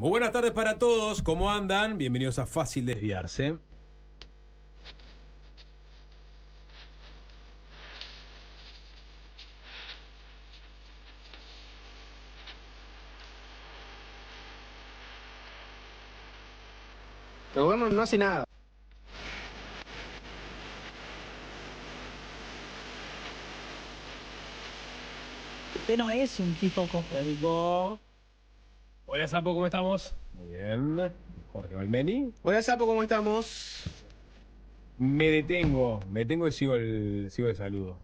Muy buenas tardes para todos, ¿cómo andan? Bienvenidos a Fácil Desviarse. El gobierno no hace nada. Usted no es un tipo cooperativo. Hola Sapo, ¿cómo estamos? Muy bien. Jorge Valmeni. Hola Sapo, ¿cómo estamos? Me detengo y sigo el saludo.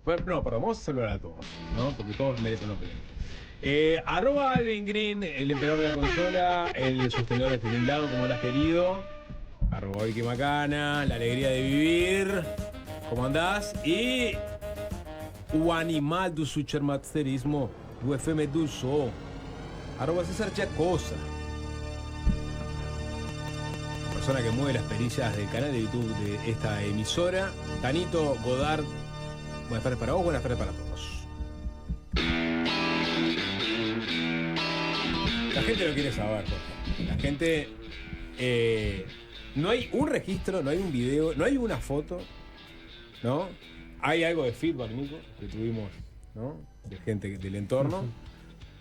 Bueno, no, perdón, vamos a saludar a todos, ¿no? Porque todos merecen lo primero. Arroba Alvin Green, el emperador de la consola, el sostenedor de este tinglado, como lo has querido. Arroba Vicky Macana, la alegría de vivir. ¿Cómo andás? Y o animal do supermasterismo do FM do Sol. Arroba César Chacosa. Persona que mueve las perillas del canal de YouTube de esta emisora. Tanito Godard. Buenas tardes para vos, buenas tardes para todos. La gente lo quiere saber, Jorge. La gente... no hay un registro, no hay un video, no hay una foto, ¿no? Hay algo de feedback, Nico, que tuvimos, ¿no? De gente del entorno.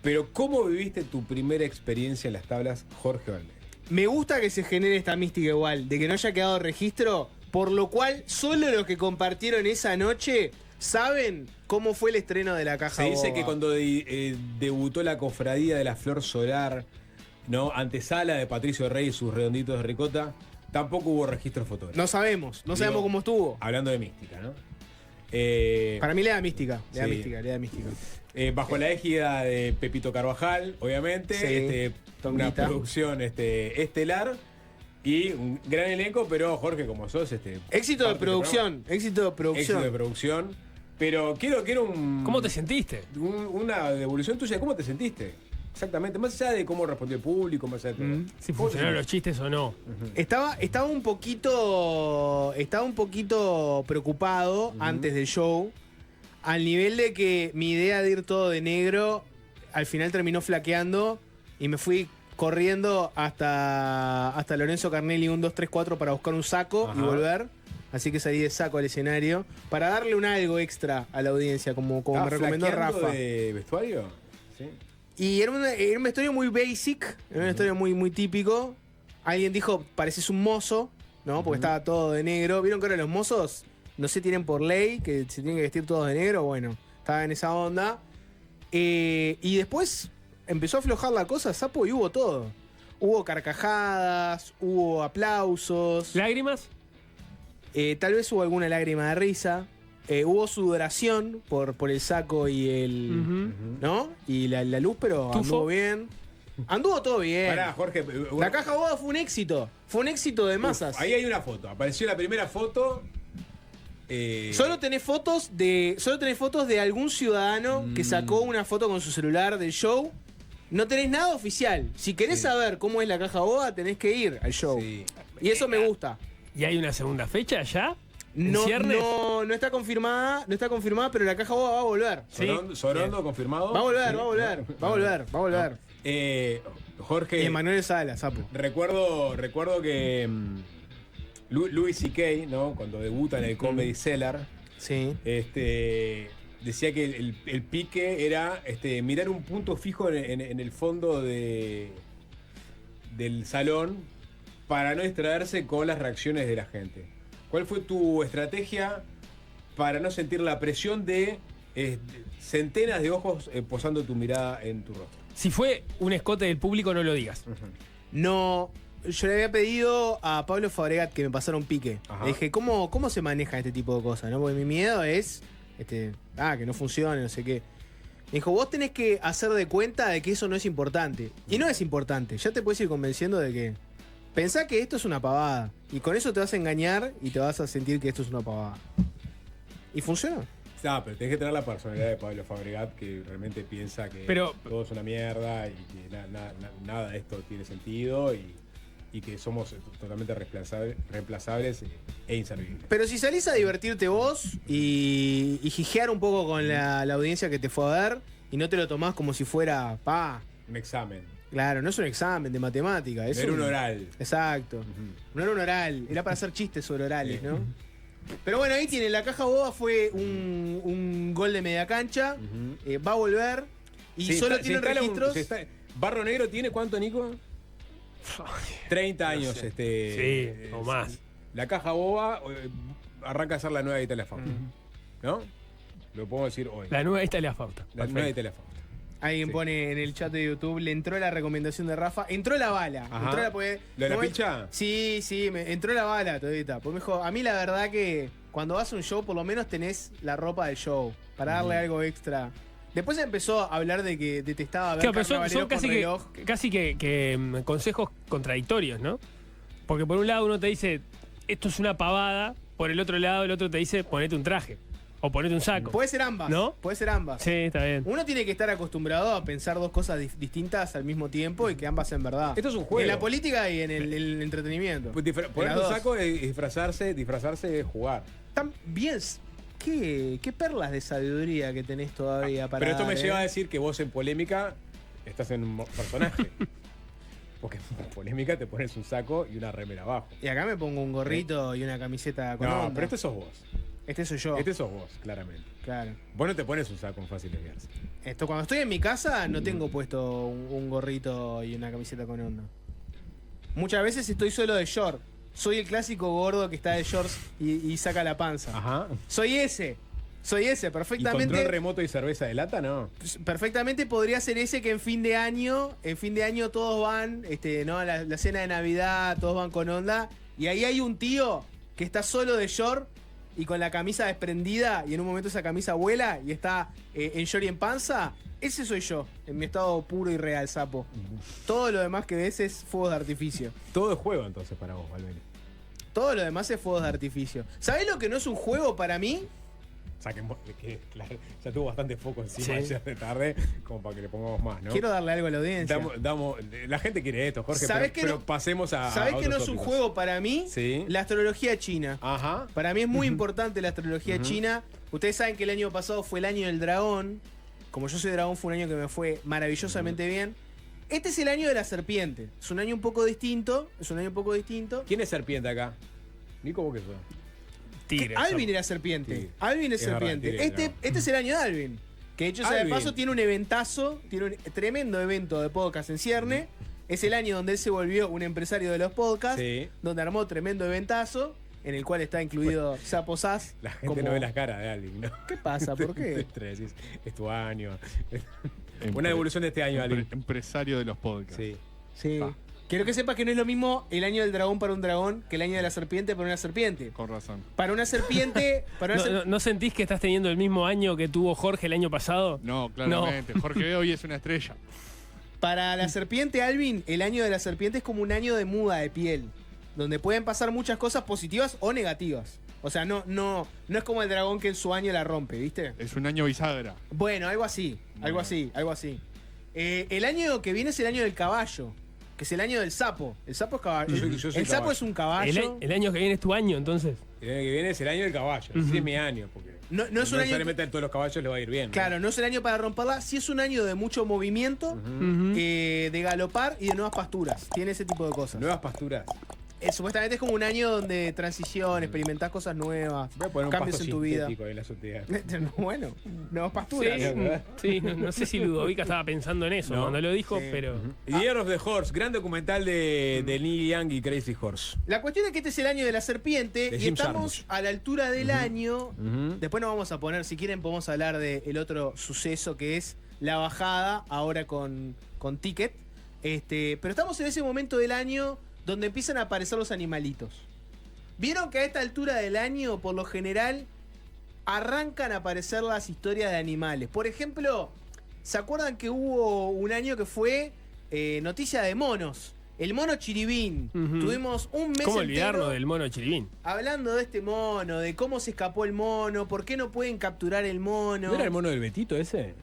Pero ¿cómo viviste tu primera experiencia en las tablas, Jorge Valmeni? Me gusta que se genere esta mística igual, de que no haya quedado registro, por lo cual solo los que compartieron esa noche saben cómo fue el estreno de la caja. Se dice boba. que cuando debutó la cofradía de la Flor Solar, ¿no? Antesala de Patricio Rey y sus redonditos de ricota, tampoco hubo registro fotográfico. No sabemos cómo estuvo. Hablando de mística, ¿no? Para mí le da mística, sí. le da mística. Bajo la égida de Pepito Carvajal, obviamente, Sí, una Tonguita. producción estelar y un gran elenco, pero Jorge, como sos, Éxito de parte producción, éxito de producción. éxito de producción. Pero quiero ¿Cómo te sentiste? una devolución tuya. ¿Cómo te sentiste? Exactamente, más allá de cómo respondió el público, más allá de todo. Si ¿Cómo te funcionaron los sentiste? chistes o no. Estaba un poquito preocupado antes del show, al nivel de que mi idea de ir todo de negro al final terminó flaqueando y me fui corriendo hasta Lorenzo Carnelli 1, 2, 3, 4 para buscar un saco y Ajá. volver. Así que salí de saco al escenario para darle un algo extra a la audiencia, como me ¿Estás recomendó flaqueando Rafa. de vestuario? Sí. Y era una historia muy basic, era una historia muy típico. Alguien dijo, pareces un mozo, ¿no? Porque estaba todo de negro. ¿Vieron que ahora los mozos, no sé, tienen por ley que se tienen que vestir todos de negro? Bueno, estaba en esa onda. Y después empezó a aflojar la cosa, Sapo, y hubo todo. Hubo carcajadas, hubo aplausos. ¿Lágrimas? Tal vez hubo alguna lágrima de risa. Hubo sudoración por el saco y el... ¿no? Y la luz, pero ¿Tufo? anduvo bien. Anduvo todo bien. Pará, Jorge. La caja boba fue un éxito. Fue un éxito de masas. Ahí hay una foto. Apareció la primera foto. Solo tenés fotos de algún ciudadano que sacó una foto con su celular del show. No tenés nada oficial. Si querés saber cómo es la caja boba, tenés que ir al show. Sí. Y eso me gusta. ¿Y hay una segunda fecha ya? ¿En No, ciernes? no está confirmada, pero la caja boba va a volver. Sí. Sorondo, confirmado. Va a volver, Sí. va a volver. Jorge. Y Emanuel Sala, Sapo. Recuerdo que Louis C.K., ¿no? Cuando debuta en el Comedy Cellar, Sí. decía que el pique era mirar un punto fijo en el fondo del salón para no distraerse con las reacciones de la gente. ¿Cuál fue tu estrategia para no sentir la presión de centenas de ojos posando tu mirada en tu rostro? Si fue un escote del público, no lo digas. No, yo le había pedido a Pablo Fabregat que me pasara un pique. Ajá. Le dije, ¿cómo se maneja este tipo de cosas? ¿No? Porque mi miedo es que no funcione, no sé qué. Me dijo, vos tenés que hacer de cuenta de que eso no es importante. Y no es importante. Ya te puedes ir convenciendo de que pensá que esto es una pavada. Y con eso te vas a engañar y te vas a sentir que esto es una pavada. Y funcionó. Pero tenés que tener la personalidad de Pablo Fabregat, que realmente piensa que Pero- todo es una mierda y que nada de esto tiene sentido y que somos totalmente reemplazables e inservibles. Pero si salís a divertirte vos y jijear un poco con la audiencia que te fue a ver y no te lo tomás como si fuera, Un examen. Claro, no es un examen de matemática. Es Era un oral. Exacto. No era un oral, era para hacer chistes sobre orales, ¿no? Pero bueno, ahí tiene, la caja boba fue un gol de media cancha, va a volver y Se solo está- tiene se instala un- registros. se está- Barro Negro tiene ¿cuánto, Nico? 30 años. Sí, o más. La caja boba arranca a ser la nueva Italia Fausto. ¿No? Lo puedo decir hoy. La nueva Italia Fausto. La nueva Italia Fausto. Alguien Sí. pone en el chat de YouTube, le entró la recomendación de Rafa, entró la bala. Ajá. Entró la, porque, ¿Lo de la ¿cómo es? pincha? Sí, entró la bala todavía. Porque me dijo, a mí la verdad que cuando vas a un show por lo menos tenés la ropa del show, para darle algo extra. Después empezó a hablar de que detestaba ver Claro, pero son carnavaleros casi con que, reloj. casi que consejos contradictorios, ¿no? Porque por un lado uno te dice, esto es una pavada, por el otro lado el otro te dice, ponete un traje o ponete un saco. Puede ser ambas. ¿No? Puede ser ambas. Sí, está bien. Uno tiene que estar acostumbrado a pensar dos cosas distintas al mismo tiempo y que ambas sean verdad. Esto es un juego. En la política y en el entretenimiento. Pues En Ponerte las un dos. saco y disfrazarse es jugar. Están bien. ¿Qué perlas de sabiduría que tenés todavía para Pero esto me dar, lleva a eh? decir que vos en polémica estás en un personaje. Porque en polémica te pones un saco y una remera abajo. Y acá me pongo un gorrito y una camiseta con No, onda. pero este sos vos. Este soy yo. Este sos vos, claramente. Claro. Vos no te pones un saco en fácil desviarse. Esto, cuando estoy en mi casa no tengo puesto un gorrito y una camiseta con onda. Muchas veces estoy solo de short. Soy el clásico gordo que está de shorts y saca la panza. Ajá. Soy ese. Soy ese, ¿Y perfectamente. control remoto y cerveza de lata? No. Perfectamente podría ser ese que en fin de año todos van, ¿no? A la cena de Navidad, todos van con onda. Y ahí hay un tío que está solo de short y con la camisa desprendida, y en un momento esa camisa vuela y está en short y en panza. Ese soy yo, en mi estado puro y real, sapo. Todo lo demás que ves es fuegos de artificio. Todo es juego entonces para vos, Valverde. Todo lo demás es fuegos de artificio. ¿Sabés lo que no es un juego para mí? Saquemos, que claro, ya tuvo bastante foco encima Sí. ayer de tarde, como para que le pongamos más, ¿no? Quiero darle algo a la audiencia. La gente quiere esto, Jorge, ¿Sabés pero, que pero no- pasemos a. ¿Sabés a que no otros es un tópicos. juego para mí? Sí. La astrología china. Ajá. Para mí es muy importante la astrología china. Ustedes saben que el año pasado fue el año del dragón. Como yo soy dragón, fue un año que me fue maravillosamente bien. Este es el año de la serpiente. Es un año un poco distinto. ¿Quién es serpiente acá? Nico, vos qué sos. Tigre. Alvin era serpiente. Tigre. Alvin es Es verdad, serpiente. tigre, Este es el año de Alvin. Que de hecho, sea de Alvin. paso, tiene un eventazo. Tiene un tremendo evento de podcast en cierne. Es el año donde él se volvió un empresario de los podcasts. Sí. Donde armó tremendo eventazo. En el cual está incluido Sapo Sass. La gente como- no ve las caras de alguien, ¿no? ¿Qué pasa? ¿Por qué? Decís, es tu año. Una evolución de este año, alguien. Empresario de los podcasts. Sí. Sí. Ah. Quiero que sepas que no es lo mismo el año del dragón para un dragón que el año de la serpiente para una serpiente. Con razón. Para una serpiente. ¿No sentís que estás teniendo el mismo año que tuvo Jorge el año pasado? No, claramente. Jorge hoy es una estrella. Para la serpiente, Alvin, el año de la serpiente es como un año de muda de piel. Donde pueden pasar muchas cosas positivas o negativas. O sea, no es como el dragón que en su año la rompe, ¿viste? Es un año bisagra. Bueno, algo así. Algo así. El año que viene es el año del caballo. Que es el año del sapo. El sapo es caballo. Yo soy El sapo caballo. es un caballo. El año que viene es tu año, entonces. El año que viene es el año del caballo. Sí, es mi año, porque No es un año. necesariamente a todos los caballos le va a ir bien. ¿no? Claro, no es el año para romperla, sí es un año de mucho movimiento, Ujú. de galopar y de nuevas pasturas. Tiene ese tipo de cosas. Nuevas pasturas. Supuestamente es como un año donde transición, experimentás cosas nuevas, Voy a poner un cambios pasto en tu vida. sintético ahí en la azotea. Bueno, nuevas Sí, pasturas. sí, no sé si Ludovica estaba pensando en eso No. cuando lo dijo, Sí. pero. Year of the Horse, gran documental de Neil Young y Crazy Horse. La cuestión es que este es el año de la serpiente De y Jim estamos Jarmusch. a la altura del año. Ujú. Después nos vamos a poner, si quieren podemos hablar del otro suceso que es la bajada, ahora con Ticket. Pero estamos en ese momento del año donde empiezan a aparecer los animalitos. Vieron que a esta altura del año, por lo general, arrancan a aparecer las historias de animales. Por ejemplo, ¿se acuerdan que hubo un año que fue noticia de monos? El mono chiribín. Ujú. Tuvimos un mes ¿Cómo entero olvidarnos del mono chiribín? hablando de este mono, de cómo se escapó el mono, por qué no pueden capturar el mono. ¿No era el mono del Betito ese?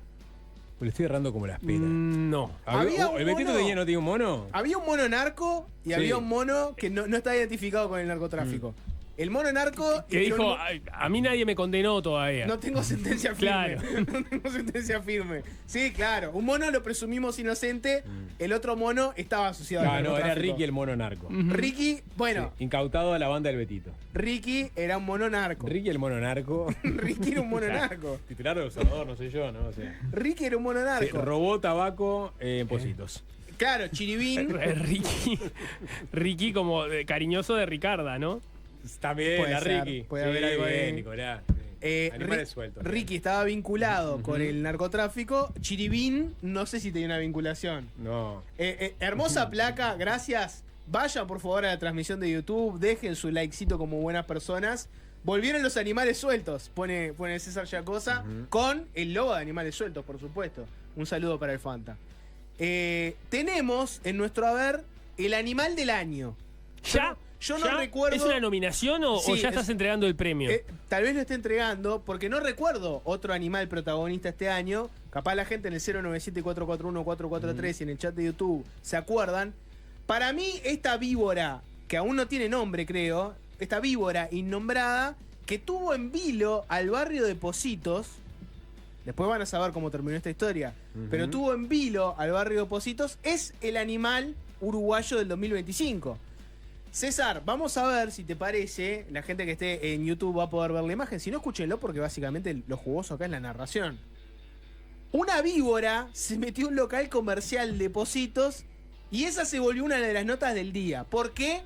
Pues le estoy errando como las penas. No. Había un ¿El Betito mono- no tenía un mono? Había un mono narco y Sí. había un mono que no está identificado con el narcotráfico. El mono narco. Que era un dijo, mo- "Ay, a mí nadie me condenó todavía. No tengo sentencia firme. Claro. No tengo sentencia firme. Sí, claro. Un mono lo presumimos inocente, el otro mono estaba asociado al No, era narcotráfico. Ricky el mono narco. Ricky, bueno, Sí, incautado a la banda del Betito. Ricky era un mono narco. Ricky el mono narco. Ricky era un mono narco. Titular del observador, no sé yo, ¿no? O sea, Ricky era un mono narco. robó tabaco en Positos. Claro, Chiribín. Ricky como cariñoso de Ricarda, ¿no? También, Puede la ser, Ricky. puede haber algo bien, ahí. Nicolás. Animales sueltos. Ricky estaba vinculado con el narcotráfico. Chiribín, no sé si tenía una vinculación. No. Hermosa placa, gracias. Vayan por favor a la transmisión de YouTube, dejen su likecito como buenas personas. Volvieron los animales sueltos, pone César Yacosa, con el logo de animales sueltos, por supuesto. Un saludo para el Fanta. Tenemos en nuestro haber el animal del año. ¿Ya? Yo no ¿Ya? recuerdo. ¿Es una nominación o Sí, ya estás es- entregando el premio? Tal vez lo esté entregando, porque no recuerdo otro animal protagonista este año. Capaz la gente en el 097-441-443 y en el chat de YouTube se acuerdan. Para mí, esta víbora, que aún no tiene nombre, creo, esta víbora innombrada, que tuvo en vilo al barrio de Positos. Después van a saber cómo terminó esta historia. Pero tuvo en vilo al barrio de Positos, es el animal uruguayo del 2025. César, vamos a ver si te parece. La gente que esté en YouTube va a poder ver la imagen. Si no, escúchenlo porque básicamente lo jugoso acá es la narración. Una víbora se metió a un local comercial de Positos y esa se volvió una de las notas del día. ¿Por qué?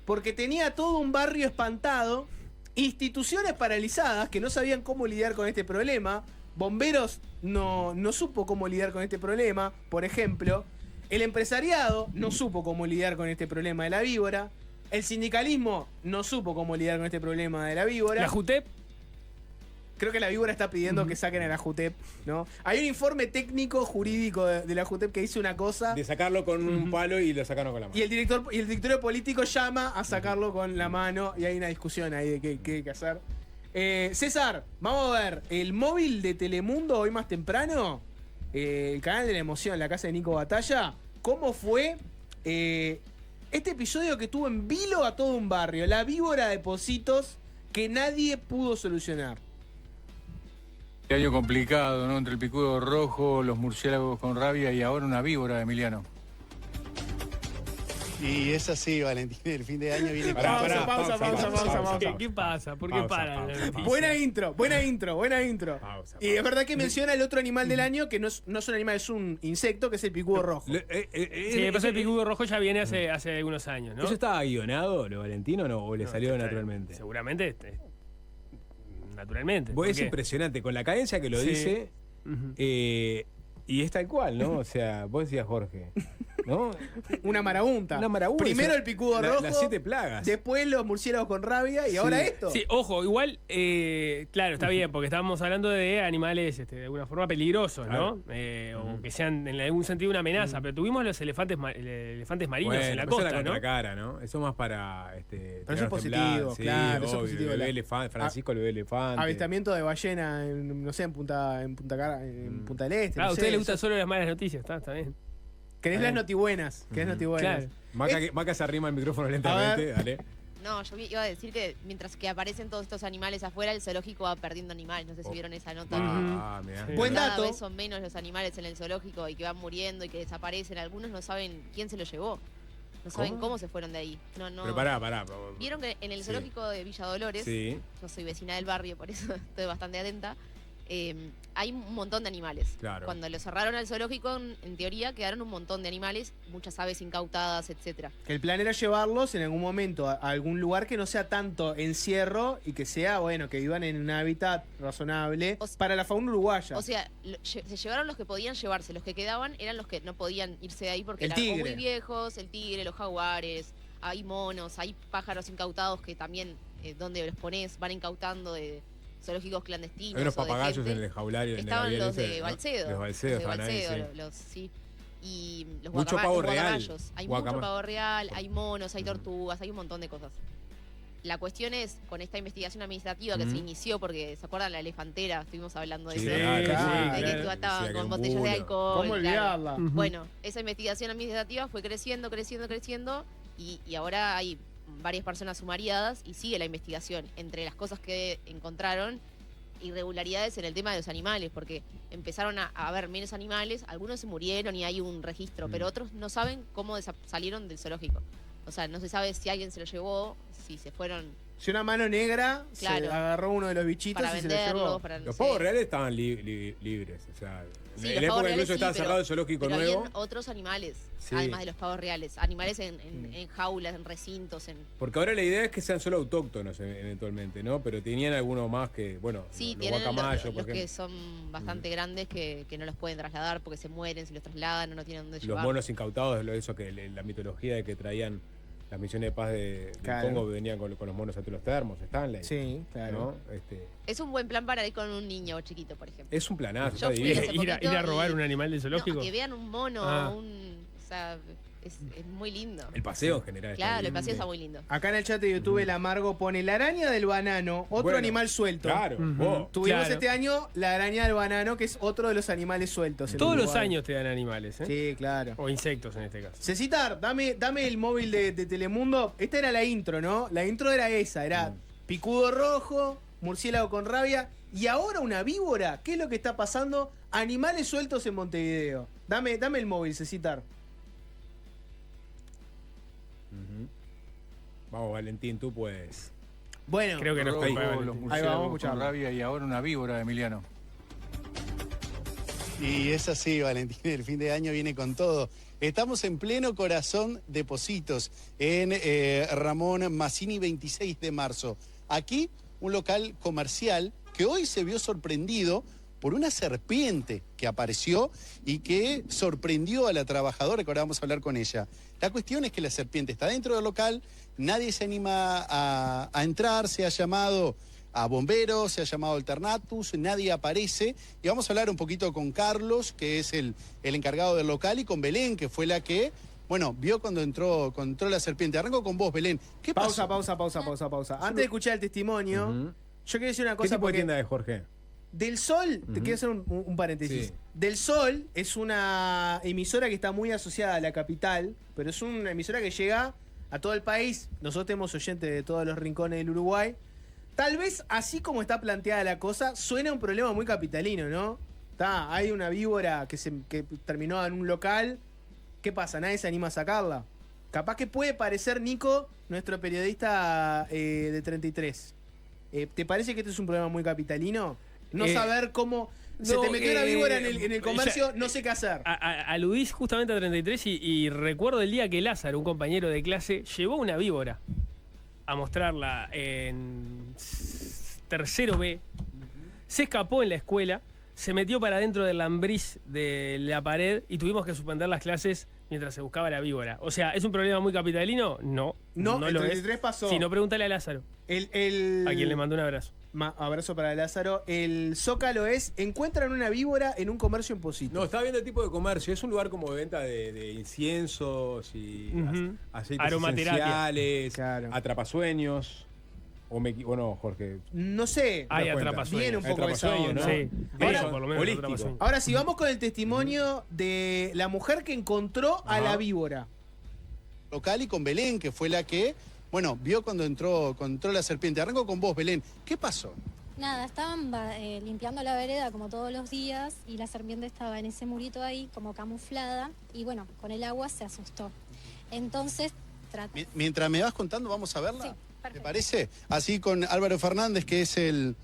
Porque tenía todo un barrio espantado, instituciones paralizadas que no sabían cómo lidiar con este problema, bomberos no supo cómo lidiar con este problema, por ejemplo, el empresariado no supo cómo lidiar con este problema de la víbora, el sindicalismo no supo cómo lidiar con este problema de la víbora. ¿La JUTEP? Creo que la víbora está pidiendo que saquen a la JUTEP, ¿no? Hay un informe técnico jurídico de la JUTEP que dice una cosa De sacarlo con un palo y lo sacaron con la mano. y el directorio político llama a sacarlo con la mano y hay una discusión ahí de qué hay que hacer. César, vamos a ver, el móvil de Telemundo hoy más temprano, el canal de la emoción, la casa de Nico Batalla, ¿cómo fue este episodio que tuvo en vilo a todo un barrio? La víbora de Positos que nadie pudo solucionar. Qué año complicado, ¿no? Entre el picudo rojo, los murciélagos con rabia y ahora una víbora, Emiliano. Y es así, Valentín, el fin de año viene Pará, con- Pausa. ¿Qué pasa? ¿Por qué Pausa, paran? pausa, pausa. Buena intro. Pausa, Y es verdad que menciona el otro animal del año, que no es un animal, es un insecto, que es el picudo rojo. Sí, me pasa el picudo rojo ya viene hace algunos años, ¿no? ¿Eso estaba guionado, lo Valentino, no? ¿O le salió está- naturalmente? Seguramente. Naturalmente. Vos ¿Por es qué? impresionante, con la cadencia que lo Sí. dice, Ujú. y es tal cual, ¿no? O sea, vos decías Jorge, ¿no? Una marabunta. Una marabunta. Primero el picudo rojo, Las 7 plagas. después los murciélagos con rabia y ahora esto. Sí, ojo, igual, claro, está bien, porque estábamos hablando de animales de alguna forma peligrosos, ¿no? O que sean en algún sentido una amenaza, pero tuvimos los elefantes marinos en la pero eso es costa, ¿no? contracara, ¿no? Eso más para. Pero eso es positivo, claro, eso es positivo. El bebé elefante, Francisco el bebé elefante. Avistamiento de ballena en, no sé, en Punta del Este. Claro, a no ustedes sé, les gustan solo las malas noticias, está bien. Querés las notibuenas. Claro. Maca se arrima el micrófono lentamente, dale. No, yo iba a decir que mientras que aparecen todos estos animales afuera, el zoológico va perdiendo animales. No sé si vieron esa nota. Ah, mirá. Sí. Buen Cada dato. vez son menos los animales en el zoológico y que van muriendo y que desaparecen. Algunos no saben quién se los llevó. No saben cómo se fueron de ahí. No. Pero pará. Vieron que en el Sí. zoológico de Villa Dolores, Sí. yo soy vecina del barrio, por eso estoy bastante atenta, hay un montón de animales. Claro. Cuando lo cerraron al zoológico, en teoría quedaron un montón de animales, muchas aves incautadas, etcétera. Que el plan era llevarlos en algún momento a algún lugar que no sea tanto encierro y que sea, bueno, que vivan en un hábitat razonable O s- para la fauna uruguaya. O sea, se llevaron los que podían llevarse, los que quedaban eran los que no podían irse de ahí porque El eran o tigre. muy viejos, el tigre, los jaguares, hay monos, hay pájaros incautados que también, donde los pones, van incautando de zoológicos clandestinos. Hay unos o de papagayos gente. en el jaulario. en el Estaban avión los ese, de ¿no? Balcedo. Los Balcedo, Los de estaban ahí, Balcedo, sí. los sí. Y los Mucho pavo los real. guacamayos. Hay mucho Guacama- pavo real, hay monos, hay tortugas, hay un montón de cosas. La cuestión es, con esta investigación administrativa que se inició, porque ¿se acuerdan la elefantera? Estuvimos hablando de Sí, eso. claro, de sí, que claro. estaban Sí, que con un botellas de bulo. alcohol. ¿Cómo claro. olvidarla? Ujú. Bueno, esa investigación administrativa fue creciendo y ahora hay varias personas sumariadas y sigue la investigación. Entre las cosas que encontraron, irregularidades en el tema de los animales, porque empezaron a haber menos animales, algunos se murieron y hay un registro, pero otros no saben cómo salieron del zoológico. O sea, no se sabe si alguien se lo llevó, si se fueron Si una mano negra Claro. se agarró uno de los bichitos para y se lo llevó. venderlos, para no Los sé. pavos reales estaban libres. O sea, Sí, en los la pavos época reales incluso estaba sí, cerrado el zoológico pero nuevo. habían otros animales, Sí. además de los pavos reales. Animales en jaulas, en recintos, en... Porque ahora la idea es que sean solo autóctonos eventualmente, ¿no? Pero tenían algunos más que, bueno, Sí, los tienen guacamayos, los por que ejemplo. son bastante grandes que no los pueden trasladar porque se mueren si los trasladan o no tienen dónde Los llevar. monos incautados, eso que la mitología de que traían las misiones de paz del Claro. Congo venían con los monos ante los termos, Stanley. Sí, claro. ¿no? Es un buen plan para ir con un niño chiquito, por ejemplo. Es un planazo, Yo está fui divino. hace Ir a poquito robar y- un animal del zoológico. No, que vean un mono, Ah. o sea, es muy lindo. El paseo en general. está Claro, el divino. paseo está muy lindo. Acá en el chat de YouTube el Amargo pone la araña del banano, otro Bueno, animal suelto. Claro, Ujú. vos. Tuvimos Claro. este año la araña del banano, que es otro de los animales sueltos. en Todos los Uruguay. años te dan animales, ¿eh? Sí, claro. O insectos en este caso. Cecitar, dame el móvil de Telemundo. Esta era la intro, ¿no? La intro era esa, era picudo rojo, murciélago con rabia y ahora una víbora. ¿Qué es lo que está pasando? Animales sueltos en Montevideo. Dame el móvil, Cecitar. Ujú. Vamos, Valentín, tú puedes. Bueno, Creo que no es Rojo, culpa de los Valentín. Ahí vamos a murciélagos con escucharlo. rabia y ahora una víbora, Emiliano. Y es así, Valentín, el fin de año viene con todo. Estamos en pleno corazón de Positos, en Ramón Mazzini 26 de marzo. Aquí, un local comercial que hoy se vio sorprendido por una serpiente que apareció y que sorprendió a la trabajadora, que ahora vamos a hablar con ella. La cuestión es que la serpiente está dentro del local, nadie se anima a entrar, se ha llamado a bomberos, se ha llamado Alternatus, nadie aparece. Y vamos a hablar un poquito con Carlos, que es el encargado del local, y con Belén, que fue la que, bueno, vio cuando entró la serpiente. Arranco con vos, Belén. ¿Qué pasó? Pausa. Antes de escuchar el testimonio, Ujú. yo quiero decir una ¿Qué cosa tipo de porque tienda es, Jorge? Del Sol, te Ujú. quiero hacer un paréntesis. Sí. Del Sol es una emisora que está muy asociada a la capital, pero es una emisora que llega a todo el país. Nosotros tenemos oyentes de todos los rincones del Uruguay. Tal vez así como está planteada la cosa, suena un problema muy capitalino, ¿no? Hay una víbora que terminó en un local. ¿Qué pasa? Nadie se anima a sacarla. Capaz que puede parecer, Nico, nuestro periodista de 33. ¿Te parece que este es un problema muy capitalino? No saber cómo... Se te metió una víbora en el comercio, no sé qué hacer. Aludís justamente a 33 y recuerdo el día que Lázaro, un compañero de clase, llevó una víbora a mostrarla en tercero B. Se escapó en la escuela, se metió para dentro del lambriz de la pared y tuvimos que suspender las clases mientras se buscaba la víbora. O sea, ¿es un problema muy capitalino? No, No, el lo 33 es. pasó. Si no, pregúntale a Lázaro, El a quien le mandó un abrazo. Abrazo para Lázaro. El Zócalo es, encuentran una víbora en un comercio en Posito. No, estaba viendo el tipo de comercio. Es un lugar como de venta de inciensos y Ujú. aceites Aromaterapia. esenciales, Claro. atrapasueños. Bueno, Jorge. No sé. Hay cuenta. atrapasueños. Viene un poco esa Atrapasueños, onda. ¿no? Sí, Ahora, eso por lo menos holístico. atrapasueños. Ahora sí, vamos con el testimonio de la mujer que encontró a Ajá. la víbora. Local y con Belén, que fue la que, bueno, vio cuando entró la serpiente. Arranco con vos, Belén. ¿Qué pasó? Nada, estaban limpiando la vereda como todos los días y la serpiente estaba en ese murito ahí como camuflada y bueno, con el agua se asustó. Entonces, Mientras me vas contando, vamos a verla. Sí, ¿Te perfecto. parece? Así con Álvaro Fernández, que es el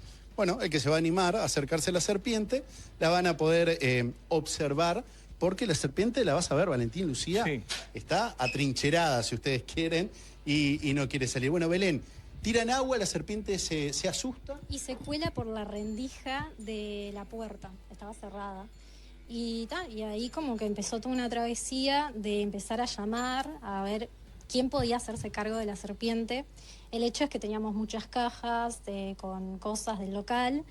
que se va a animar a acercarse a la serpiente, la van a poder observar, porque la serpiente la vas a ver, Valentín, Lucía, Sí. está atrincherada, si ustedes quieren, y no quiere salir. Bueno, Belén, tiran agua, la serpiente se asusta. y se cuela por la rendija de la puerta, estaba cerrada. Y ahí como que empezó toda una travesía de empezar a llamar, a ver quién podía hacerse cargo de la serpiente. El hecho es que teníamos muchas cajas con cosas del local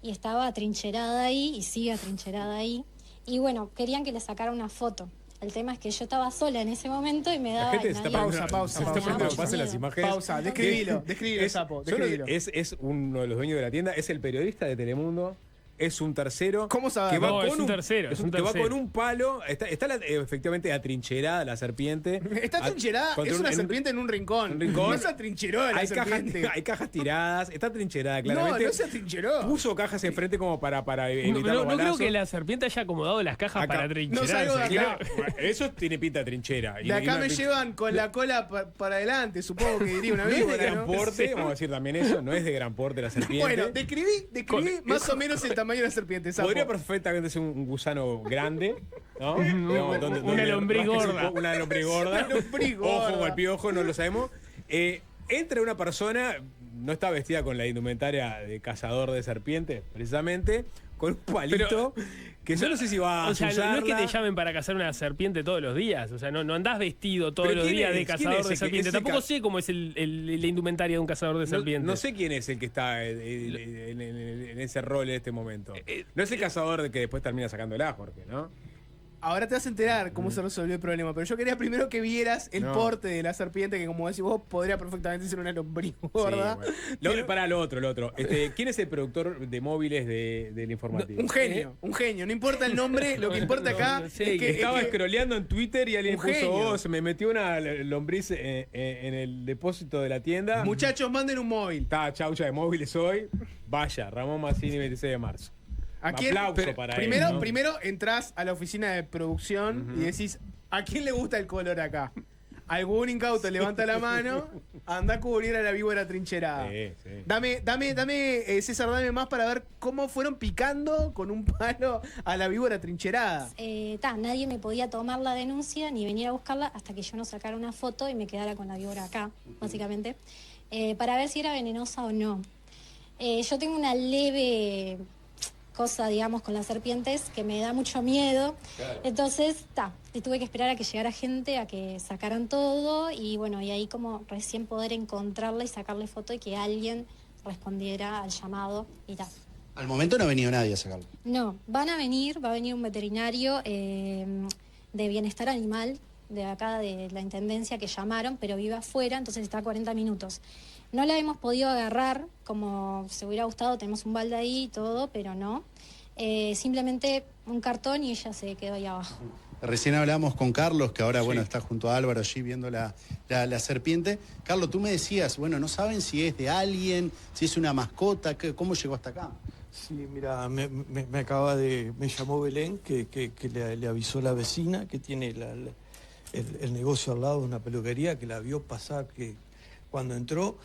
y estaba atrincherada ahí y sigue atrincherada ahí. Y bueno, querían que le sacara una foto. El tema es que yo estaba sola en ese momento y me La daba... gente y se está nadie- Pausa, pausa, se está pausa, poniendo- pausa. pasen las imágenes. Pausa, describilo, Es- Sapo, solo describilo. es uno de los dueños de la tienda, es el periodista de Telemundo es un tercero. ¿Cómo sabes? Que va No, con es un tercero, es un que va tercero. con un palo. Está efectivamente atrincherada la serpiente. Está atrincherada, Contra es una serpiente en un rincón. un rincón. No se atrincheró la Hay cajas, serpiente. hay cajas tiradas. Está atrincherada, No, claramente. no se atrincheró. Puso cajas enfrente como para evitar No, los no creo balazos. que la serpiente haya acomodado las cajas Acá. para No salgo de trincherarse. acá. Eso tiene pinta de trinchera. De acá me llevan con la cola para adelante, supongo que diría una No es de víbora, gran ¿no? porte, vamos a decir también eso, no es de gran porte la serpiente. Bueno, describí más o menos el tamaño de la serpiente, Sapo. Podría perfectamente ser un gusano grande, ¿no? Digamos, Una lombriz rasques gorda. Una lombriz gorda. Una lombriz gorda. Ojo o al piojo, no lo sabemos. Entra una persona, no está vestida con la indumentaria de cazador de serpientes, precisamente, con un palito que yo no sé si va a O sea, no es que usarla. te llamen para cazar una serpiente todos los días. O sea, no andás vestido todos Pero los ¿quién días es? de ¿Quién cazador es de el que- serpientes. ese Tampoco ca- sé cómo es la indumentaria de un cazador de serpientes. No sé quién es el que está en ese rol en este momento. No es el cazador de que después termina sacándola, Jorge, ¿no? Ahora te vas a enterar cómo se resolvió el problema, pero yo quería primero que vieras el No. porte de la serpiente, que como decís vos, podría perfectamente ser una lombriz gorda. Sí, bueno. Para lo otro. ¿Quién es el productor de móviles del informativo? Un genio, no importa el nombre, lo que importa acá No sé, es que... Estaba es que- scrolleando en Twitter y alguien Un puso, genio. se me metió una lombriz en el depósito de la tienda. Muchachos, manden un móvil. Está chaucha de móviles hoy. Vaya, Ramón Massini, 26 de marzo. ¿A quién? Aplauso para primero, él, ¿no? primero entras a la oficina de producción y decís, ¿a quién le gusta el color acá? Algún incauto levanta la mano, anda a cubrir a la víbora trincherada. Sí. Dame, César, dame más para ver cómo fueron picando con un palo a la víbora trincherada. Nadie me podía tomar la denuncia ni venir a buscarla hasta que yo no sacara una foto y me quedara con la víbora acá, básicamente, para ver si era venenosa o no. Yo tengo una leve cosa, digamos, con las serpientes que me da mucho miedo. Claro. Entonces, y tuve que esperar a que llegara gente, a que sacaran todo y bueno, y ahí como recién poder encontrarla y sacarle foto y que alguien respondiera al llamado y tal. Al momento no ha venido nadie a sacarlo. No, va a venir un veterinario de bienestar animal de acá de la intendencia que llamaron, pero vive afuera, entonces está a 40 minutos. No la hemos podido agarrar como se hubiera gustado, tenemos un balde ahí y todo, pero no. Simplemente un cartón y ella se quedó ahí abajo. Recién hablamos con Carlos, que ahora bueno está junto a Álvaro allí viendo la serpiente. Carlos, tú me decías, bueno, no saben si es de alguien, si es una mascota, ¿cómo llegó hasta acá? Sí, mira, me llamó Belén, que le avisó la vecina, que tiene el negocio al lado de una peluquería, que la vio pasar, que cuando entró,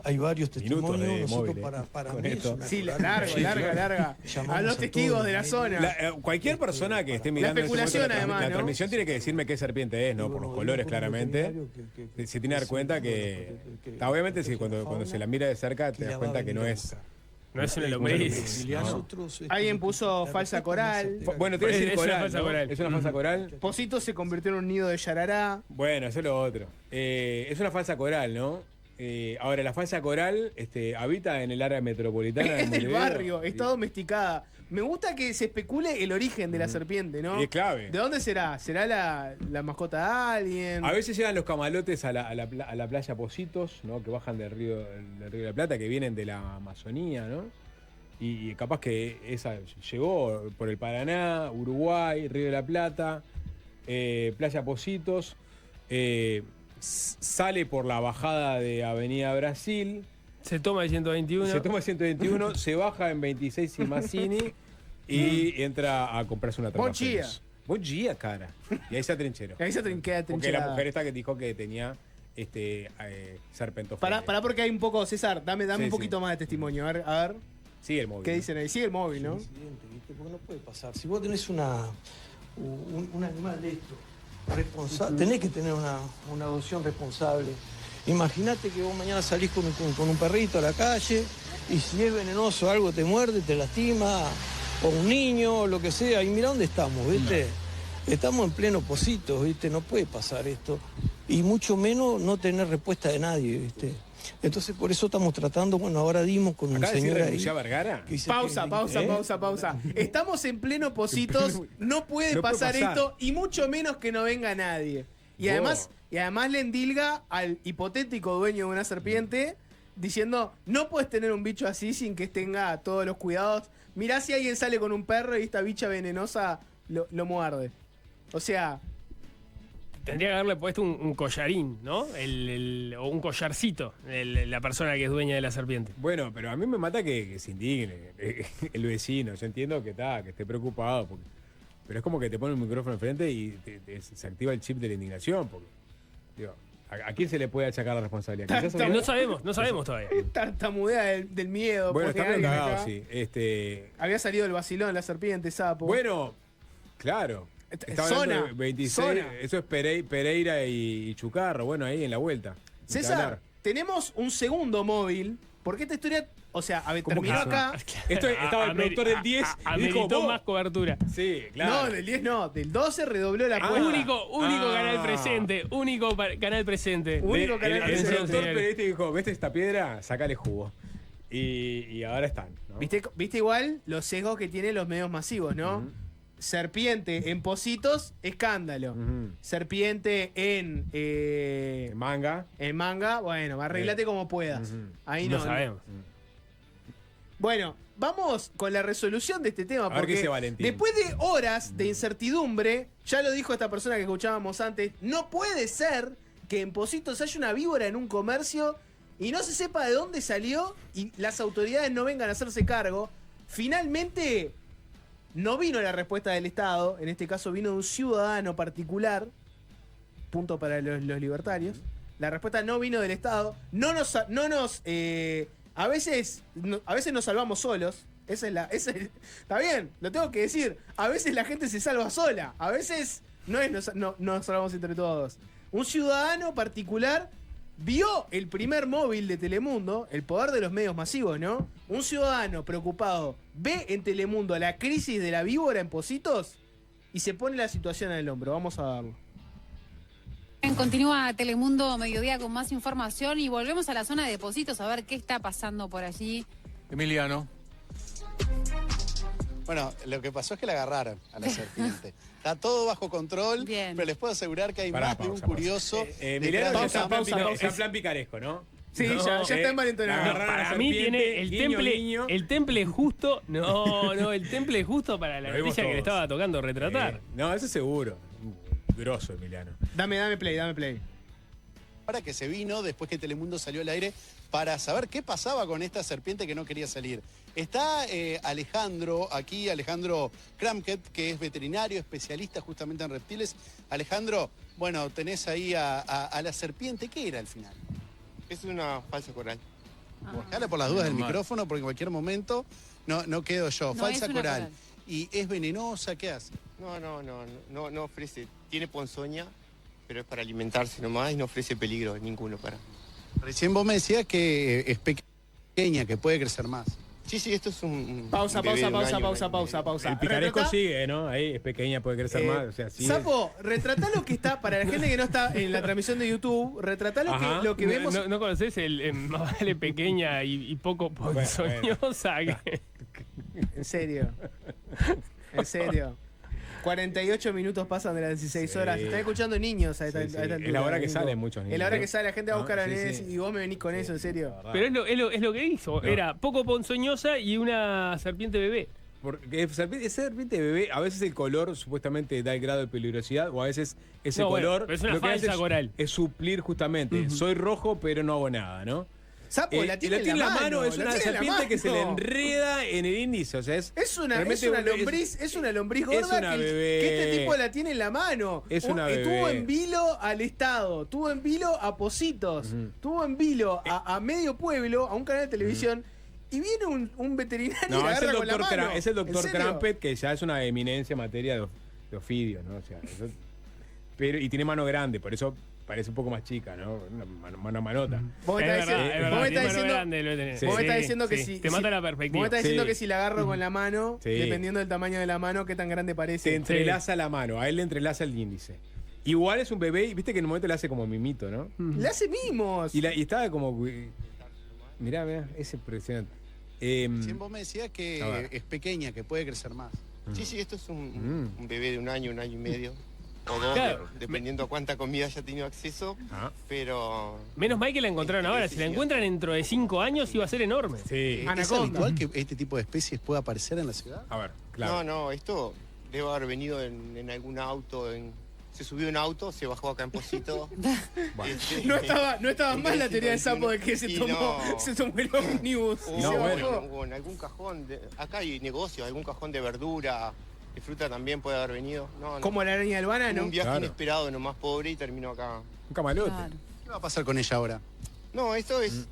hay varios testimonios. De nosotros móvil, para con mí esto. es una Sí, naturaleza. larga. Llamamos A los a testigos todos de la los zona. Cualquier persona que esté mirando en este especulación, momento además, la ¿no? transmisión tiene que decirme qué serpiente es, ¿no? Por los colores, claramente. Se tiene que dar cuenta que... Obviamente, sí, cuando se la mira de cerca, te das cuenta que no es... No es una lombriz. Alguien puso falsa coral. Bueno, te voy a decir Es una coral, falsa ¿no? coral. Es una falsa coral. Posito se convirtió en un nido de yarará. Bueno, eso es lo otro. Es una falsa coral, ¿no? Ahora, la falsa coral habita en el área metropolitana de Es del Montevideo. barrio, está domesticada. Me gusta que se especule el origen de la serpiente, ¿no? Es clave. ¿De dónde será? ¿Será la mascota de alguien? A veces llegan los camalotes a la playa Positos, ¿no? Que bajan del río de la Plata, que vienen de la Amazonía, ¿no? Y capaz que esa llegó por el Paraná, Uruguay, Río de la Plata, playa Positos, sale por la bajada de Avenida Brasil, Se toma el 121. se toma el 121, se baja en 26 y Mazzini y entra a comprarse una Buen trapa día. feliz. Buen día, cara. Y ahí se atrincheró. Ahí se queda Porque la trincherada. mujer esta que dijo que tenía serpentofobia. Pará porque hay un poco, César, dame Sí, un poquito sí. más de testimonio. A ver Sí, el móvil. qué ¿no? dicen ahí. Sigue el móvil, ¿no? Incidente, ¿viste? Porque no puede pasar. Si vos tenés un animal de esto, tenés que tener una adopción responsable. Imagínate que vos mañana salís con un perrito a la calle y si es venenoso algo te muerde, te lastima, o un niño, o lo que sea. Y mira dónde estamos, ¿viste? Estamos en pleno Positos, ¿viste? No puede pasar esto. Y mucho menos no tener respuesta de nadie, ¿viste? Entonces por eso estamos tratando, bueno, ahora dimos con un ¿Acá decir señor ahí. renunciar a Vergara? que dice Pausa, que- pausa. Estamos en pleno Positos, no puede No puede pasar pasar. esto y mucho menos que no venga nadie. Y Wow. además le endilga al hipotético dueño de una serpiente diciendo, no puedes tener un bicho así sin que tenga todos los cuidados. Mirá si alguien sale con un perro y esta bicha venenosa lo muerde. O sea... Tendría que haberle puesto un collarín, ¿no? O un collarcito, la persona que es dueña de la serpiente. Bueno, pero a mí me mata que se indigne el vecino. Yo entiendo que esté preocupado, pero es como que te pone un micrófono enfrente y se activa el chip de la indignación. Porque, digo, ¿a quién se le puede achacar la responsabilidad? No sabemos todavía. Tartamudea del miedo. Bueno, porque está alguien cagado, acá- sí. Había salido el vacilón, la serpiente, sapo. Bueno, claro. Estaba hablando Zona, de 26, zona. eso es Pereira y Chucarro, bueno, ahí en la vuelta. César, tenemos un segundo móvil, porque esta historia, o sea, a ver, ¿Cómo terminó que acá. Esto estaba el productor del 10 y dijo, ameritó "Vos". más cobertura. Sí, claro. No, del 10 no, del 12 redobló la apuesta. Único canal presente, canal presente. Único canal el presente. productor periodista dijo, ¿ves esta piedra? Sacale jugo. Y ahora están, ¿no? ¿Viste igual los sesgos que tienen los medios masivos, ¿no? Ujú. Serpiente en Positos, escándalo. Ujú. Serpiente en Manga. bueno, arreglate como puedas. Ujú. Ahí No no. sabemos. Bueno, vamos con la resolución de este tema. A ver qué Porque dice Valentín. después de horas de incertidumbre, ya lo dijo esta persona que escuchábamos antes, no puede ser que en Positos haya una víbora en un comercio y no se sepa de dónde salió y las autoridades no vengan a hacerse cargo. Finalmente, no vino la respuesta del Estado, en este caso vino de un ciudadano particular, punto para los libertarios. La respuesta no vino del Estado, a veces nos salvamos solos. Está bien, lo tengo que decir. A veces la gente se salva sola. A veces nos salvamos entre todos. Un ciudadano particular vio el primer móvil de Telemundo, el poder de los medios masivos, ¿no? Un ciudadano preocupado ve en Telemundo la crisis de la víbora en Positos y se pone la situación al hombro. Vamos a verlo. Continúa Telemundo Mediodía con más información y volvemos a la zona de Positos a ver qué está pasando por allí. Emiliano. Bueno, lo que pasó es que la agarraron a la serpiente. Está todo bajo control, Bien. pero les puedo asegurar que hay Pará, más de un pausa. curioso. Emiliano detrás ya de está esa- en plan picaresco, ¿no? Sí, No, ya está envalentonado. agarraron a la Para mí serpiente, tiene el guiño, temple, guiño. el temple justo. No, el temple justo para la Lo vimos noticia que le todos. estaba tocando retratar. No, eso seguro. Grosso, Emiliano. Dame play. Ahora que se vino después que Telemundo salió al aire para saber qué pasaba con esta serpiente que no quería salir. Está Alejandro Kramket, que es veterinario, especialista justamente en reptiles. Alejandro, bueno, tenés ahí a la serpiente. ¿Qué era al final? Es una falsa coral. Habla por las dudas del Normal. micrófono porque en cualquier momento no quedo yo. No, Falsa es una coral. coral. ¿Y es venenosa? ¿Qué hace? No ofrece. Tiene ponzoña, pero es para alimentarse nomás y no ofrece peligro ninguno para. Recién vos me decías que es pequeña, que puede crecer más. Sí, esto es un. Pausa. un bebé de un año, un año y medio. El picaresco Retratá- sigue, ¿no? Ahí es pequeña, puede crecer más. O sea, sigue. Sapo, retratá lo que está, para la gente que no está en la transmisión de YouTube, retratá Ajá. lo que vemos. ¿No conocés el más vale pequeña y poco ponzoñosa? En serio. 48 minutos pasan de las 16 horas. Sí. Están escuchando niños a esta, Sí, sí. a esta Es altura, la hora que Nico. salen muchos niños, Es la hora ¿no? que sale, la gente va a ¿No? buscar a Sí, nenes sí. y vos me venís con eso, en serio. Pero es lo que hizo. No. Era poco ponzoñosa y una serpiente bebé. Porque esa serpiente bebé, a veces el color supuestamente da el grado de peligrosidad, o a veces ese No, bueno, color pero es una lo que hace falsa coral. es suplir justamente. Soy rojo, pero no hago nada, ¿no? Sapo, la tiene en la mano. es la una tiene en la serpiente que se le mano. enreda en el índice. O sea, Es una realmente lombriz gorda una que, bebé. que este tipo la tiene en la mano. Es una Tuvo bebé. en vilo al Estado, tuvo en vilo a Positos, tuvo en vilo a medio pueblo, a un canal de televisión, y viene un veterinario y No, la es el agarra con la doctor, mano. es el ¿En doctor serio? Crampet, que ya es una eminencia en materia de ofidio, ¿no? O sea, y tiene mano grande, por eso parece un poco más chica, ¿no? Una mano manota. Vos me estás diciendo- vos me estás diciendo- Sí. vos me estás Sí, diciendo que sí. si. Te si- mata la Vos me perspectiva. estás diciendo Sí. que si la agarro con la mano, Sí. dependiendo del tamaño de la mano, qué tan grande Se parece. entrelaza la mano, a él le entrelaza el índice. Igual es un bebé, y viste que en un momento le hace como mimito, ¿no? Le hace mimos. Y estaba como. Mirá, es impresionante. Recién vos me decías a que ver. es pequeña, que puede crecer más. Sí, esto es un bebé de un año y medio. o 2, Claro. dependiendo a cuánta comida haya tenido acceso. Pero Menos mal que la encontraron ahora. Si la encuentran dentro de 5 años, iba a ser enorme. Sí. ¿Es habitual que este tipo de especies pueda aparecer en la ciudad? A ver, claro. no, esto debe haber venido en algún auto. Se subió un auto, se bajó acá en Pocito. No estaba mal la teoría del sapo de que se tomó el ómnibus. y se bajó. O en algún cajón. Acá hay negocios, algún cajón de verdura, de fruta también puede haber venido. Como la araña del banano. Un viaje inesperado, nomás pobre, y terminó acá. Un camalote. Claro. ¿Qué va a pasar con ella ahora? No, esto es.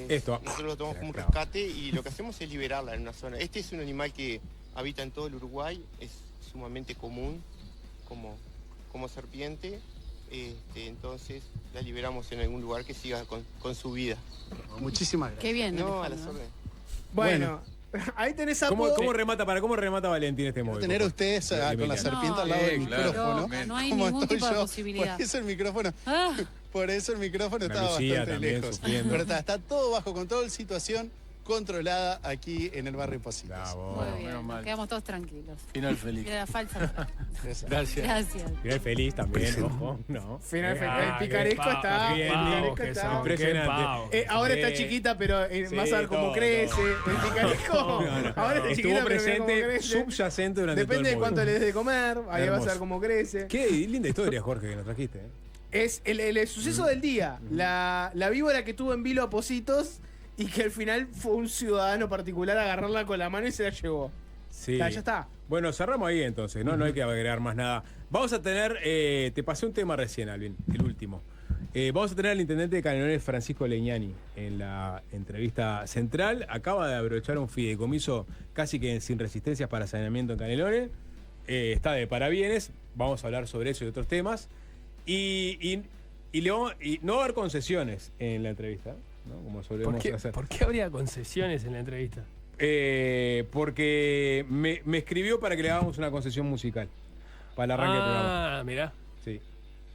Esto. Nosotros lo tomamos como un Claro. rescate y lo que hacemos es liberarla en una zona. Este es un animal que habita en todo el Uruguay, es sumamente común como serpiente. Entonces la liberamos en algún lugar que siga con su vida. Muchísimas gracias. Qué bien. No, a Alejandro. las órdenes. Bueno, ahí tenés sapo. ¿Cómo remata Valentín este móvil? Tener a ustedes con la serpiente al lado del micrófono. No hay como ningún estoy tipo de yo. posibilidad. Por eso el micrófono. Ah, Por eso el micrófono La estaba Lucía bastante también lejos. sufriendo. Pero está todo bajo control, situación controlada aquí en el barrio Positos. muy bien. menos mal. Quedamos todos tranquilos. Final feliz. Era la falsa. Gracias. Gracias. Final feliz también, ojo. No. Final feliz. El qué picaresco pavo, está. qué El pavo picaresco que está. son, impresionante. Ahora Sí. está chiquita, pero Sí, vas a ver cómo todo, crece. todo. El picaresco. Ahora está Estuvo chiquita, pero mira cómo presente, crece. subyacente durante Depende de todo el cuánto móvil. le des de comer. Ahí vas a Hermoso. ver cómo crece. Qué linda historia, Jorge, que nos trajiste. Es el suceso del día. La víbora que tuvo en vilo a Positos y que al final fue un ciudadano particular a agarrarla con la mano y se la llevó. Sí. Ya está. Bueno, cerramos ahí entonces, ¿no? No hay que agregar más nada. Vamos a tener, te pasé un tema recién, Alvin, el último. Vamos a tener al intendente de Canelones, Francisco Leñani, en la entrevista central. Acaba de abrochar un fideicomiso casi que sin resistencias para saneamiento en Canelones. Está de parabienes. Vamos a hablar sobre eso y otros temas. Y no va a haber concesiones en la entrevista, ¿no? Como solemos hacer. ¿Por qué habría concesiones en la entrevista? Porque me escribió para que le hagamos una concesión musical para el arranque del programa. Ah, mirá. Sí.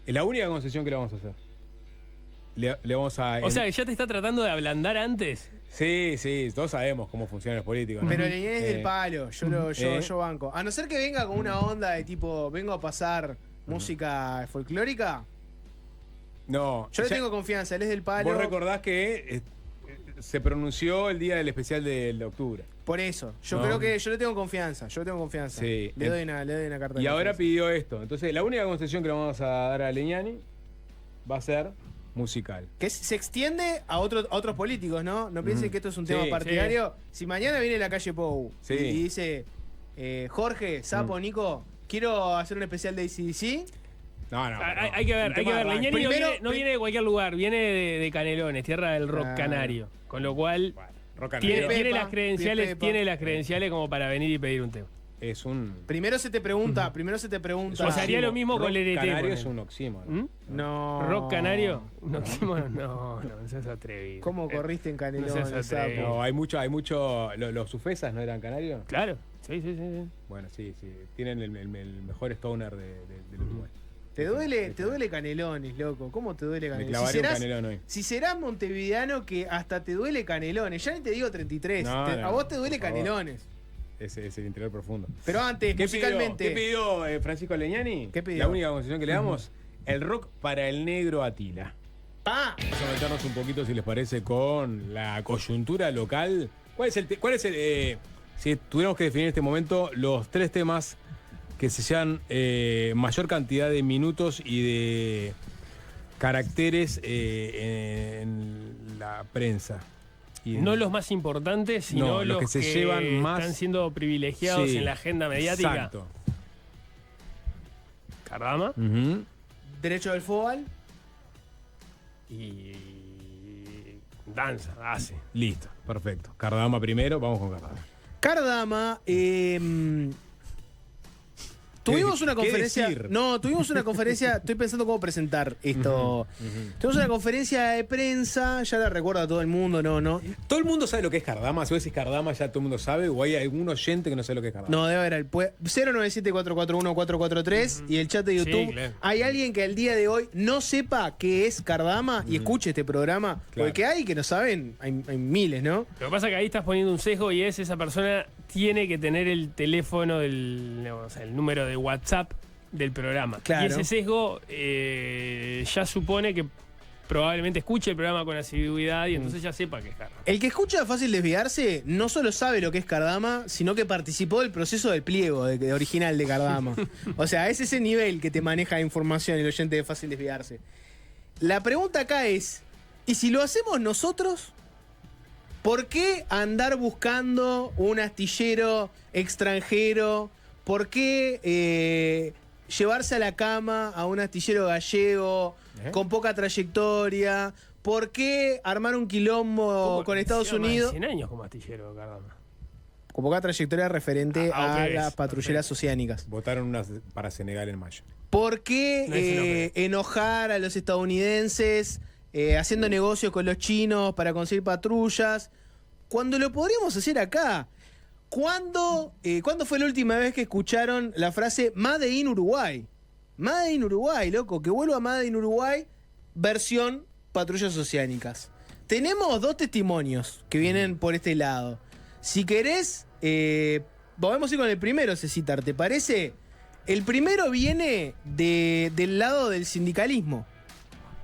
Es la única concesión que le vamos a hacer. Le vamos a. O sea, que ya te está tratando de ablandar antes. Sí, todos sabemos cómo funcionan los políticos, ¿no? Pero Leñani es del palo. Yo banco. A no ser que venga con una onda de tipo, vengo a pasar música folclórica. No. Yo le ya- tengo confianza, él es del palo. Vos recordás que se pronunció el día del especial de octubre. Por eso, yo No. creo que yo le tengo confianza. Sí. Le doy una carta. Y de ahora confianza. pidió esto. Entonces, la única concesión que le vamos a dar a Leñani va a ser musical. Que se extiende a otros políticos, ¿no? No piensen que esto es un Sí, tema partidario. Si mañana viene la calle Pou Sí. y dice, Jorge, Sapo, Nico, quiero hacer un especial de AC/DC. No. Hay que ver, Leñani no viene de cualquier lugar, viene de Canelones, tierra del rock Ah. canario. Con lo cual, Rock tiene, and roll. Pepa, las Pepa. credenciales como para venir y pedir un tema. Es un. Primero se te pregunta. O sea, haría lo mismo Rock con el ET. canario ponele. es un oxímoron. ¿Mm? No. ¿Rock canario? Un oxímoron. No seas atrevido. ¿Cómo corriste en Canelones, No seas Sapo? atrevido. No, hay mucho. ¿Los sufesas no eran canarios? Claro, sí. Bueno, sí. Tienen el mejor stoner del Uruguay. Te duele Canelones, loco. ¿Cómo te duele Me Canelones? clavaré un canelón hoy. Si serás montevideano que hasta te duele Canelones. Ya ni te digo 33. No, a vos te duele por favor. Canelones. Ese es el interior profundo. Pero antes, musicalmente. ¿Qué pidió Francisco Leñani? ¿Qué pidió? La única concesión que le damos, el rock para el negro Atila. ¡Ah! Vamos a meternos un poquito, si les parece, con la coyuntura local. ¿Cuál es el si tuviéramos que definir en este momento los 3 temas que se llevan mayor cantidad de minutos y de caracteres en la prensa? Y No los más importantes, sino No, los los que se llevan más- están siendo privilegiados Sí, en la agenda mediática. Exacto. Cardama Ujú. Derecho del fútbol. y danza, hace. Listo, perfecto. Cardama primero, vamos con Cardama. Cardama, tuvimos una ¿Qué conferencia. decir? No, tuvimos una conferencia. Estoy pensando cómo presentar esto. Tuvimos una conferencia de prensa, ya la recuerda todo el mundo, ¿no? ¿Todo el mundo sabe lo que es Cardama? Si vos decís Cardama, ya todo el mundo sabe, o hay algún oyente que no sabe lo que es Cardama. No, debe haber el 097-441-443 y el chat de YouTube. Sí, claro. ¿Hay alguien que al día de hoy no sepa qué es Cardama y escuche este programa? Claro. Porque hay que no saben, hay miles, ¿no? Lo que pasa es que ahí estás poniendo un sesgo y esa persona tiene que tener el teléfono, el número de WhatsApp del programa. Claro. Y ese sesgo ya supone que probablemente escuche el programa con asiduidad y entonces ya sepa que es Cardama. El que escucha Fácil Desviarse no solo sabe lo que es Cardama, sino que participó del proceso del pliego de original de Cardama. O sea, es ese nivel que te maneja la información el oyente de Fácil Desviarse. La pregunta acá es, ¿y si lo hacemos nosotros? ¿Por qué andar buscando un astillero extranjero? ¿Por qué llevarse a la cama a un astillero gallego con poca trayectoria? ¿Por qué armar un quilombo con Estados Unidos? 100 años como astillero, Cardama. Con poca trayectoria referente a ok, las patrulleras oceánicas. Votaron unas para Senegal en mayo. ¿Por qué enojar a los estadounidenses haciendo negocios con los chinos para conseguir patrullas? Cuando lo podríamos hacer acá. ¿Cuándo fue la última vez que escucharon la frase Made in Uruguay? Made in Uruguay, loco, que vuelva Made in Uruguay, versión patrullas oceánicas. Tenemos 2 testimonios que vienen por este lado. Si querés, podemos ir con el primero, Cecitar, ¿te parece? El primero viene del lado del sindicalismo.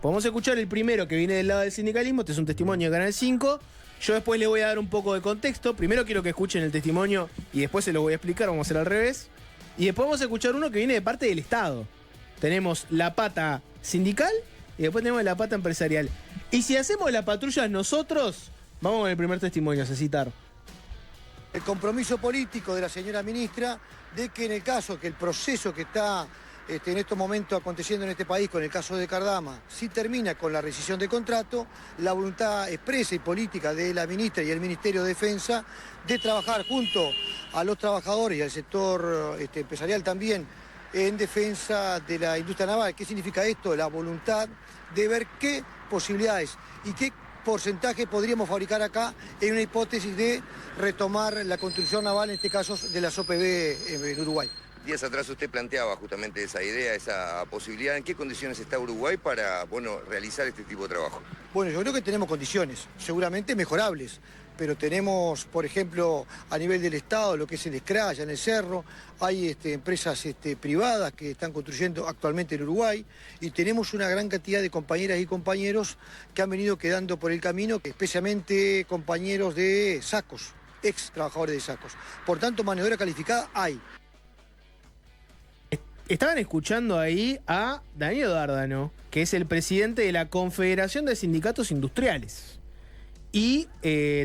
Podemos escuchar el primero que viene del lado del sindicalismo. Este es un testimonio de Canal 5. Yo después le voy a dar un poco de contexto. Primero quiero que escuchen el testimonio y después se lo voy a explicar. Vamos a hacer al revés. Y después vamos a escuchar uno que viene de parte del Estado. Tenemos la pata sindical y después tenemos la pata empresarial. Y si hacemos las patrullas nosotros, vamos con el primer testimonio, Cecitar. El compromiso político de la señora ministra de que en el caso que el proceso que está en estos momentos aconteciendo en este país con el caso de Cardama, si termina con la rescisión de contrato, la voluntad expresa y política de la ministra y el Ministerio de Defensa de trabajar junto a los trabajadores y al sector empresarial también en defensa de la industria naval. ¿Qué significa esto? La voluntad de ver qué posibilidades y qué porcentaje podríamos fabricar acá en una hipótesis de retomar la construcción naval, en este caso de las OPV en Uruguay. Días atrás usted planteaba justamente esa idea, esa posibilidad. ¿En qué condiciones está Uruguay para, realizar este tipo de trabajo? Bueno, yo creo que tenemos condiciones, seguramente mejorables, pero tenemos, por ejemplo, a nivel del Estado, lo que es el SCRA, allá en el Cerro, hay empresas privadas que están construyendo actualmente en Uruguay, y tenemos una gran cantidad de compañeras y compañeros que han venido quedando por el camino, especialmente compañeros de Sacos, ex trabajadores de Sacos. Por tanto, mano de obra calificada hay. Estaban escuchando ahí a Daniel Dárdano, que es el presidente de la Confederación de Sindicatos Industriales. Y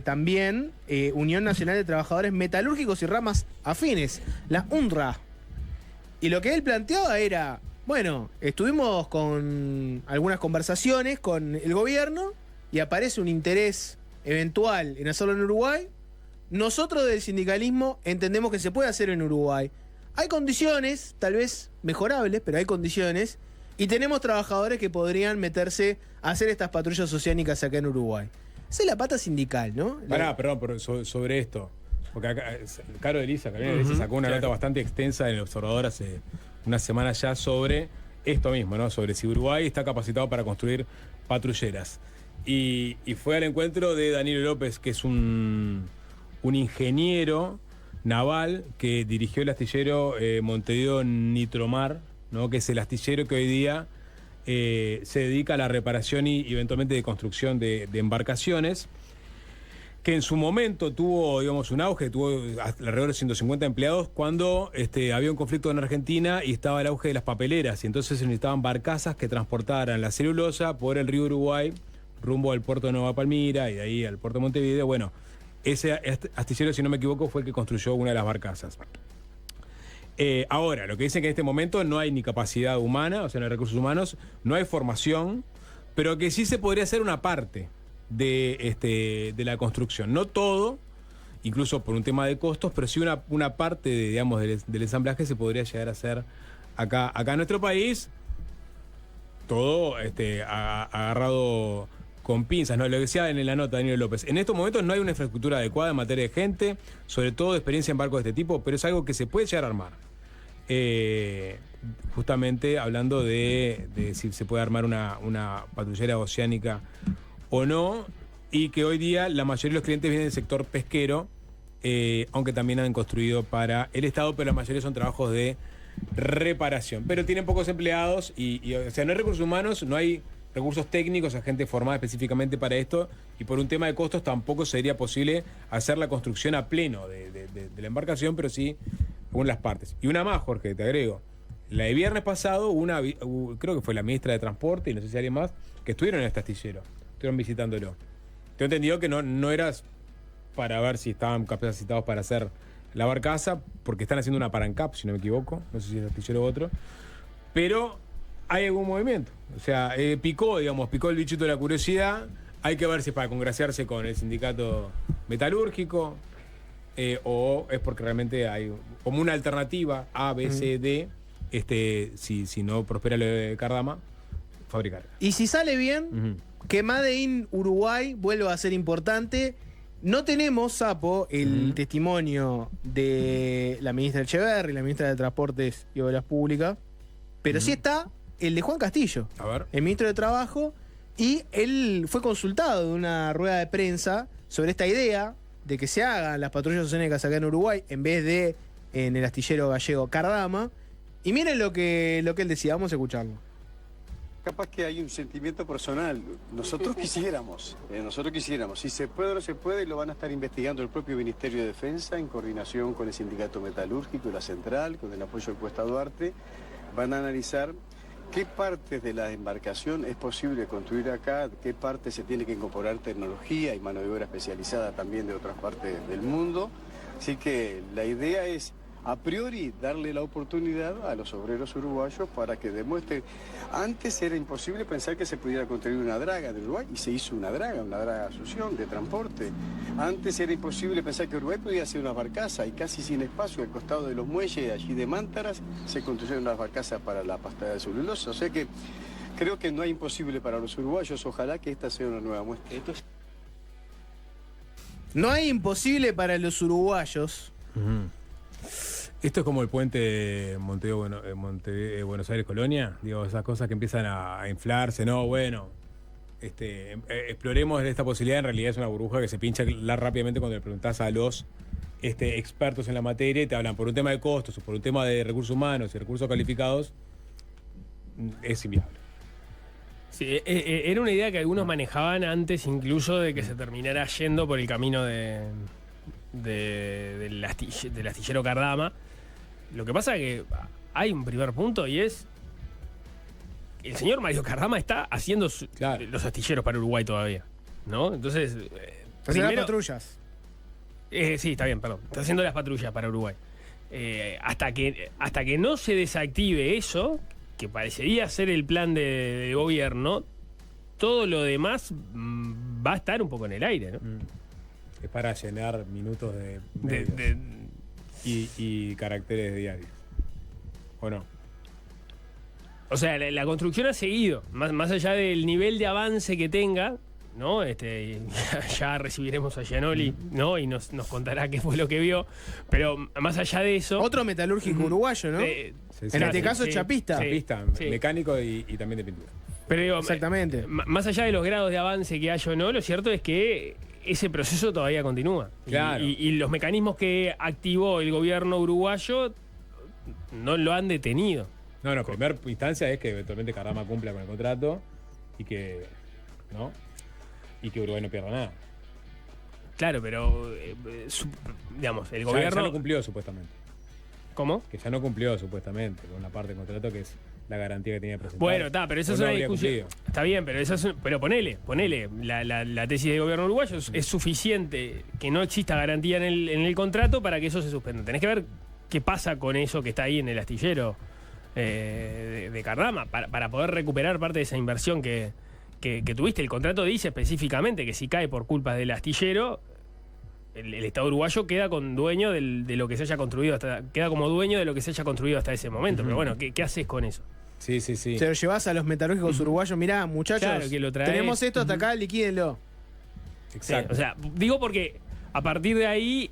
también Unión Nacional de Trabajadores Metalúrgicos y Ramas Afines, la UNRWA. Y lo que él planteaba era, bueno, estuvimos con algunas conversaciones con el gobierno y aparece un interés eventual en hacerlo en Uruguay. Nosotros del sindicalismo entendemos que se puede hacer en Uruguay. Hay condiciones, tal vez mejorables, pero hay condiciones. Y tenemos trabajadores que podrían meterse a hacer estas patrullas oceánicas acá en Uruguay. Esa es la pata sindical, ¿no? Perdón, sobre esto. Porque acá, Caro de Elisa, Carolina de Elisa sacó una nota bastante extensa en El Observador hace unas semanas ya sobre esto mismo, ¿no? Sobre si Uruguay está capacitado para construir patrulleras. Y fue al encuentro de Danilo López, que es un ingeniero naval que dirigió el astillero Montevideo Nitromar, ¿no? Que es el astillero que hoy día se dedica a la reparación y eventualmente de construcción de embarcaciones, que en su momento tuvo, digamos, un auge, tuvo alrededor de 150 empleados cuando había un conflicto en Argentina y estaba el auge de las papeleras, y entonces se necesitaban barcazas que transportaran la celulosa por el río Uruguay rumbo al puerto de Nueva Palmira y de ahí al puerto de Montevideo. Bueno, ese astillero, si no me equivoco, fue el que construyó una de las barcazas. Ahora, lo que dicen que en este momento no hay ni capacidad humana, o sea, no hay recursos humanos, no hay formación, pero que sí se podría hacer una parte de la construcción. No todo, incluso por un tema de costos, pero sí una parte digamos, del ensamblaje se podría llegar a hacer acá en nuestro país. Todo agarrado con pinzas, ¿no? Lo que decía en la nota Daniel López. En estos momentos no hay una infraestructura adecuada en materia de gente, sobre todo de experiencia en barcos de este tipo, pero es algo que se puede llegar a armar. Justamente hablando de si se puede armar una patrullera oceánica o no, y que hoy día la mayoría de los clientes vienen del sector pesquero, aunque también han construido para el Estado, pero la mayoría son trabajos de reparación. Pero tienen pocos empleados y o sea, no hay recursos humanos, no hay recursos técnicos, a gente formada específicamente para esto, y por un tema de costos tampoco sería posible hacer la construcción a pleno de la embarcación, pero sí según las partes. Y una más, Jorge, te agrego. La de viernes pasado, creo que fue la ministra de Transporte y no sé si alguien más, que estuvieron en este astillero, estuvieron visitándolo. Tengo entendido que no eras para ver si estaban capacitados para hacer la barcaza, porque están haciendo una parancap, si no me equivoco, no sé si es astillero u otro, pero hay algún movimiento. O sea, picó el bichito de la curiosidad. Hay que ver si es para congraciarse con el sindicato metalúrgico o es porque realmente hay como una alternativa A, B, C, D, si no prospera lo de Cardama, fabricar. Y si sale bien, que Made in Uruguay vuelva a ser importante. No tenemos, Sapo, el testimonio de la ministra Echeverri, la ministra de Transportes y Obras Públicas, pero sí está el de Juan Castillo, A ver. el ministro de Trabajo, y él fue consultado en una rueda de prensa sobre esta idea de que se hagan las patrullas oceánicas acá en Uruguay en vez de en el astillero gallego Cardama. Y miren lo que él decía, vamos a escucharlo. Capaz que hay un sentimiento personal. Nosotros quisiéramos. Si se puede o no se puede, lo van a estar investigando el propio Ministerio de Defensa en coordinación con el Sindicato Metalúrgico y la Central, con el apoyo del Cuesta Duarte. Van a analizar qué partes de la embarcación es posible construir acá, qué partes se tiene que incorporar tecnología y mano de obra especializada también de otras partes del mundo. Así que la idea es, a priori, darle la oportunidad a los obreros uruguayos para que demuestren. Antes era imposible pensar que se pudiera construir una draga de Uruguay y se hizo una draga Asunción de transporte. Antes era imposible pensar que Uruguay podía hacer una barcaza y casi sin espacio al costado de los muelles allí de Mántaras se construyeron unas barcazas para la pasta de celulosa. O sea que creo que no hay imposible para los uruguayos. Ojalá que esta sea una nueva muestra. No hay imposible para los uruguayos. Esto es como el puente de Buenos Aires-Colonia. Digo, esas cosas que empiezan a inflarse. No, bueno, exploremos esta posibilidad. En realidad es una burbuja que se pincha rápidamente cuando le preguntás a los expertos en la materia y te hablan por un tema de costos o por un tema de recursos humanos y recursos calificados. Es inviable. Sí, era una idea que algunos manejaban antes incluso de que se terminara yendo por el camino del astillero Cardama. Lo que pasa es que hay un primer punto y es el señor Mario Cardama está haciendo los astilleros para Uruguay todavía, ¿no? Entonces, las patrullas. Sí, está bien, perdón. Está haciendo las patrullas para Uruguay. Hasta que no se desactive eso, que parecería ser el plan de gobierno, todo lo demás va a estar un poco en el aire, ¿no? Es para llenar minutos de medios y caracteres diarios. ¿O no? O sea, la construcción ha seguido, más allá del nivel de avance que tenga, ¿no? Ya recibiremos a Gianoli, ¿no? Y nos contará qué fue lo que vio. Pero más allá de eso. Otro metalúrgico uruguayo, ¿no? En este caso, chapista. Chapista, mecánico y también de pintura. Pero digo, exactamente. Más allá de los grados de avance que haya o no, lo cierto es que ese proceso todavía continúa. Claro. Y los mecanismos que activó el gobierno uruguayo no lo han detenido. No, primera instancia es que eventualmente Cardama cumpla con el contrato y que Uruguay no pierda nada. Claro, pero digamos, el gobierno ya no cumplió supuestamente. ¿Cómo? Que ya no cumplió supuestamente con una parte del contrato que es la garantía que tenía presentado. Bueno, está, pero eso es una discusión. Está bien, pero pero ponele. La tesis del gobierno uruguayo es suficiente que no exista garantía en el contrato para que eso se suspenda. Tenés que ver qué pasa con eso que está ahí en el astillero de Cardama para poder recuperar parte de esa inversión que tuviste. El contrato dice específicamente que si cae por culpa del astillero, el Estado uruguayo queda con dueño de lo que se haya construido queda como dueño de lo que se haya construido hasta ese momento. Pero bueno, ¿qué haces con eso? Sí. Se lo llevas a los metalúrgicos uruguayos, mirá, muchachos, claro, que lo traes. Tenemos esto hasta acá, liquídenlo. Exacto. Sí, o sea, digo porque a partir de ahí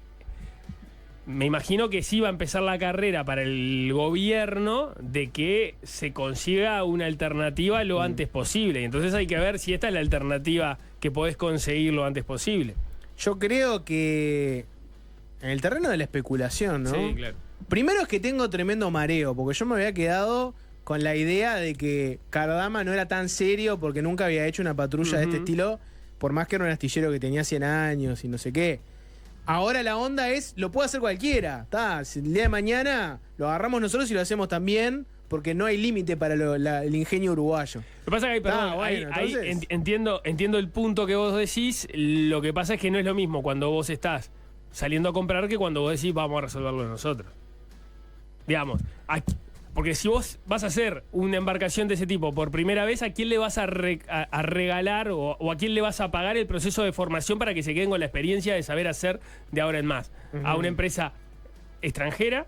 me imagino que sí va a empezar la carrera para el gobierno de que se consiga una alternativa lo antes posible. Y entonces hay que ver si esta es la alternativa que podés conseguir lo antes posible. Yo creo que en el terreno de la especulación, ¿no? Sí, claro. Primero es que tengo tremendo mareo, porque yo me había quedado con la idea de que Cardama no era tan serio porque nunca había hecho una patrulla de este estilo, por más que era un astillero que tenía 100 años y no sé qué. Ahora la onda es, lo puede hacer cualquiera. El día de mañana lo agarramos nosotros y lo hacemos también, porque no hay límite para el ingenio uruguayo. Lo que pasa es que perdón, ahí entiendo el punto que vos decís. Lo que pasa es que no es lo mismo cuando vos estás saliendo a comprar que cuando vos decís vamos a resolverlo nosotros. Digamos, porque si vos vas a hacer una embarcación de ese tipo por primera vez, ¿a quién le vas a regalar o a quién le vas a pagar el proceso de formación para que se queden con la experiencia de saber hacer de ahora en más? ¿A una empresa extranjera?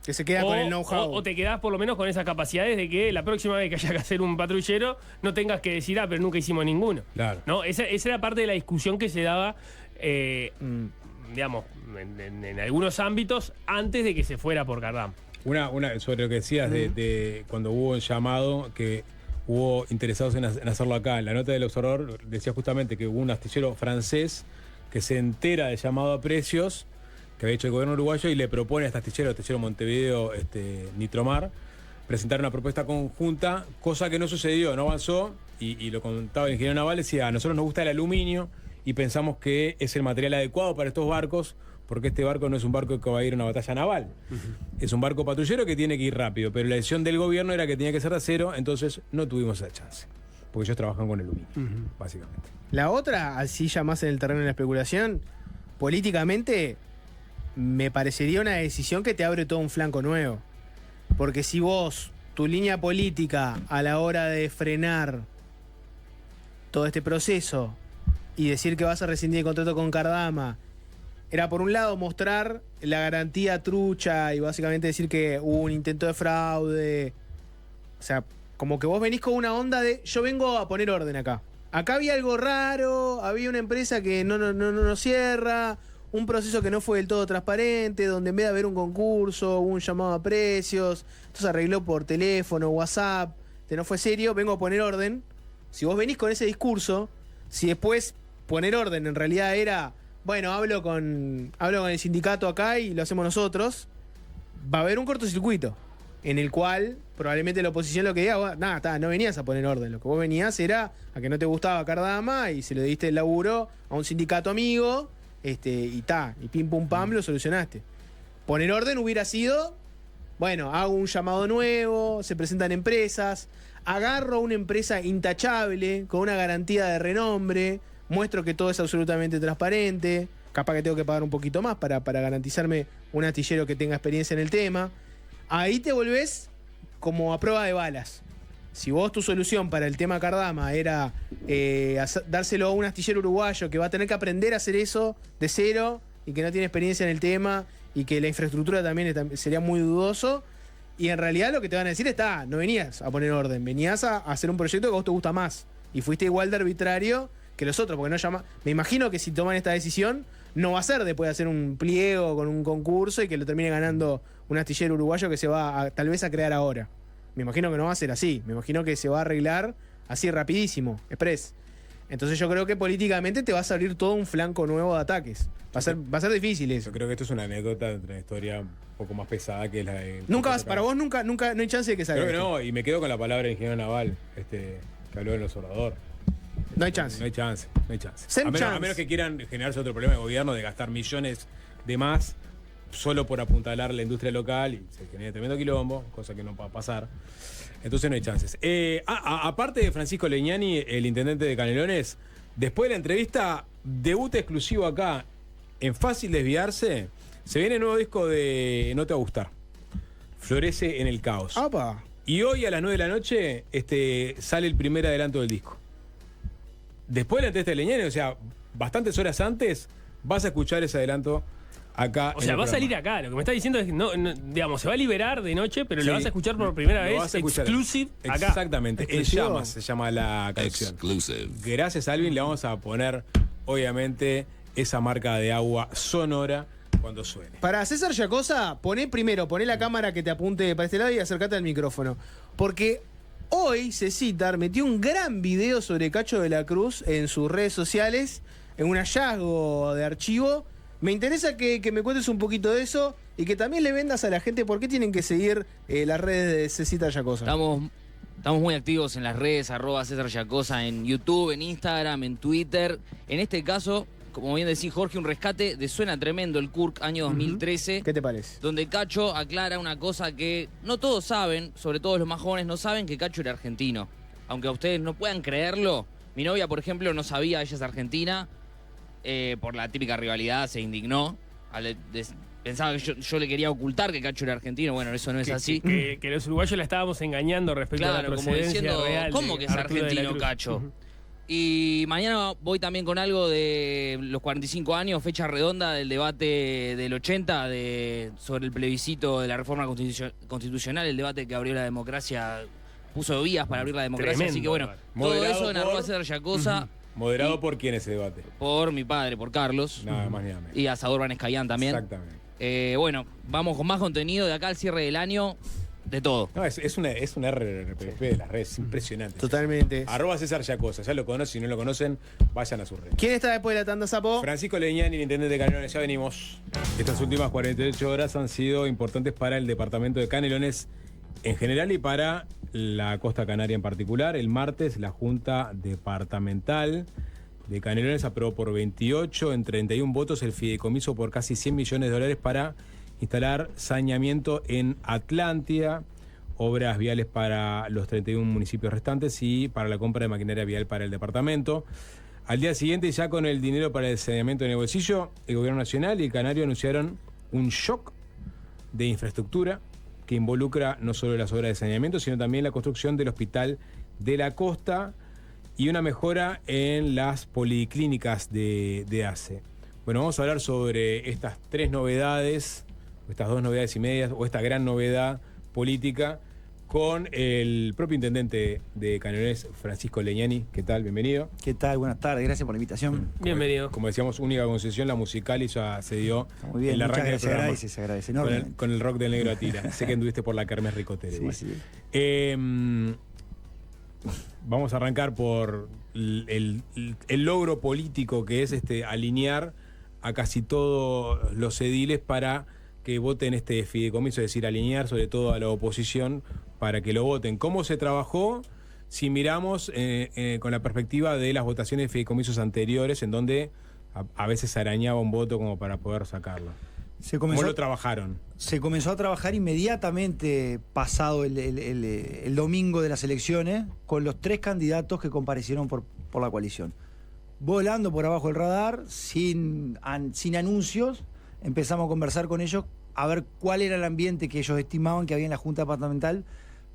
Que se queda con el know-how. O te quedás por lo menos con esas capacidades de que la próxima vez que haya que hacer un patrullero no tengas que decir, pero nunca hicimos ninguno. Claro. ¿No? Esa era parte de la discusión que se daba, digamos, en algunos ámbitos antes de que se fuera por Cardama. Sobre lo que decías de cuando hubo un llamado que hubo interesados en hacerlo acá. En la nota del observador decía justamente que hubo un astillero francés que se entera del llamado a precios que había hecho el gobierno uruguayo y le propone a este astillero Montevideo Nitromar, presentar una propuesta conjunta, cosa que no sucedió, no avanzó, y lo contaba el ingeniero naval, decía, a nosotros nos gusta el aluminio y pensamos que es el material adecuado para estos barcos, porque este barco no es un barco que va a ir a una batalla naval. Es un barco patrullero que tiene que ir rápido, pero la decisión del gobierno era que tenía que ser de acero, entonces no tuvimos esa chance, porque ellos trabajan con aluminio, básicamente. La otra, así ya más en el terreno de la especulación, políticamente me parecería una decisión que te abre todo un flanco nuevo. Porque si vos, tu línea política a la hora de frenar todo este proceso y decir que vas a rescindir el contrato con Cardama, era por un lado mostrar la garantía trucha y básicamente decir que hubo un intento de fraude. O sea, como que vos venís con una onda de yo vengo a poner orden acá. Acá había algo raro, había una empresa que no cierra, un proceso que no fue del todo transparente, donde en vez de haber un concurso, hubo un llamado a precios, esto se arregló por teléfono, WhatsApp, no fue serio, vengo a poner orden. Si vos venís con ese discurso, si después poner orden en realidad era, bueno, hablo con el sindicato acá y lo hacemos nosotros, va a haber un cortocircuito en el cual probablemente la oposición lo que diga, no venías a poner orden, lo que vos venías era a que no te gustaba Cardama y se le diste el laburo a un sindicato amigo, y pim pum pam lo solucionaste. Poner orden hubiera sido, bueno, hago un llamado nuevo, se presentan empresas, agarro a una empresa intachable, con una garantía de renombre, muestro que todo es absolutamente transparente, capaz que tengo que pagar un poquito más para garantizarme un astillero que tenga experiencia en el tema. Ahí te volvés como a prueba de balas. Si vos tu solución para el tema Cardama era dárselo a un astillero uruguayo que va a tener que aprender a hacer eso de cero y que no tiene experiencia en el tema y que la infraestructura también sería muy dudoso, y en realidad lo que te van a decir no venías a poner orden, venías a hacer un proyecto que a vos te gusta más y fuiste igual de arbitrario que los otros, porque no llama. Me imagino que si toman esta decisión no va a ser después de hacer un pliego con un concurso y que lo termine ganando un astillero uruguayo que se va tal vez a crear ahora. Me imagino que no va a ser así. Me imagino que se va a arreglar así rapidísimo, express. Entonces yo creo que políticamente te va a salir todo un flanco nuevo de ataques. Va a ser difícil eso. Yo creo que esto es una anécdota de una historia un poco más pesada que es la de... Para vos nunca no hay chance de que salga. Creo que no, y me quedo con la palabra del ingeniero naval, que habló en el observador. No hay chance. No hay chance. A menos que quieran generarse otro problema de gobierno de gastar millones de más solo por apuntalar la industria local y se genera tremendo quilombo, cosa que no va a pasar. Entonces no hay chances. Aparte de Francisco Leñani, el intendente de Canelones, después de la entrevista, debut exclusivo acá en Fácil Desviarse. Se viene el nuevo disco de No Te Va a Gustar. Florece en el caos. ¡Apa! Y hoy a las 9 de la noche sale el primer adelanto del disco. Después de la entrevista de Leñani, o sea, bastantes horas antes, vas a escuchar ese adelanto acá. O sea, va a salir acá. Lo que me está diciendo es que digamos, se va a liberar de noche, pero lo vas a escuchar por primera vez, exclusive acá. Exactamente. En Llamas se llama la canción. Exclusive. Gracias, Alvin. Le vamos a poner, obviamente, esa marca de agua sonora cuando suene. Para César Yacosa, poné la cámara que te apunte para este lado y acércate al micrófono. Porque hoy Cecitar metió un gran video sobre Cacho de la Cruz en sus redes sociales, en un hallazgo de archivo Me interesa que me cuentes un poquito de eso y que también le vendas a la gente por qué tienen que seguir las redes de Cecita Yacosa. Estamos muy activos en las redes, @César Yacosa, en YouTube, en Instagram, en Twitter. En este caso, como bien decís, Jorge, un rescate de Suena Tremendo, el Kurk, año 2013. ¿Qué te parece? Donde Cacho aclara una cosa que no todos saben, sobre todo los más jóvenes no saben, que Cacho era argentino. Aunque a ustedes no puedan creerlo, mi novia, por ejemplo, no sabía, ella es argentina, por la típica rivalidad se indignó. Pensaba que yo le quería ocultar que Cacho era argentino. Bueno, eso no es así. Que los uruguayos la estábamos engañando respecto a la Claro, como procedencia diciendo, real. ¿cómo de que es Arturo de la argentino Cruz? Cacho? Y mañana voy también con algo de los 45 años, fecha redonda del debate del 80 sobre el plebiscito de la reforma constitucional, el debate que abrió la democracia, puso vías para abrir la democracia. Tremendo, así que bueno, moderado todo eso en por- @César Yacosa. Moderado por quién ese debate. Por mi padre, por Carlos. Nada más ni nada menos. Y Asador Banescayán también. Exactamente. Bueno, vamos con más contenido de acá al cierre del año, de todo. No, es un RRPP de las redes, impresionante. Totalmente. @César Yacosa, ya lo conocen, si no lo conocen, vayan a su red. ¿Quién está después de la tanda, Sapo? Francisco Leñani, intendente de Canelones, ya venimos. Estas últimas 48 horas han sido importantes para el departamento de Canelones en general y para la Costa Canaria en particular. El martes la Junta Departamental de Canelones aprobó por 28 en 31 votos el fideicomiso por casi $100 millones para instalar saneamiento en Atlántida, obras viales para los 31 municipios restantes y para la compra de maquinaria vial para el departamento. Al día siguiente, ya con el dinero para el saneamiento en el bolsillo, el Gobierno Nacional y el Canario anunciaron un shock de infraestructura que involucra no solo las obras de saneamiento, sino también la construcción del Hospital de la Costa y una mejora en las policlínicas de ACE. Bueno, vamos a hablar sobre estas tres novedades, o estas dos novedades y medias, o esta gran novedad política, con el propio intendente de Canelones, Francisco Leñani. ¿Qué tal? Bienvenido. ¿Qué tal? Buenas tardes, gracias por la invitación. Bienvenido. Como decíamos, única concesión, la musical, y ya se dio Muy bien, el muchas arranque del gracias, programa. se agradece Con enormemente. con el rock del negro Atila. Sé que anduviste por la Kermés Ricotera. Sí, igual. sí. Vamos a arrancar por el logro político que es alinear a casi todos los ediles para que voten este fideicomiso, es decir, alinear sobre todo a la oposición para que lo voten. ¿Cómo se trabajó? Si miramos con la perspectiva de las votaciones de fideicomisos anteriores, en donde a veces se arañaba un voto como para poder sacarlo. ¿Cómo lo trabajaron? Se comenzó a trabajar inmediatamente pasado el domingo de las elecciones con los 3 candidatos que comparecieron por la coalición. Volando por abajo del radar, sin anuncios, empezamos a conversar con ellos a ver cuál era el ambiente que ellos estimaban que había en la Junta Departamental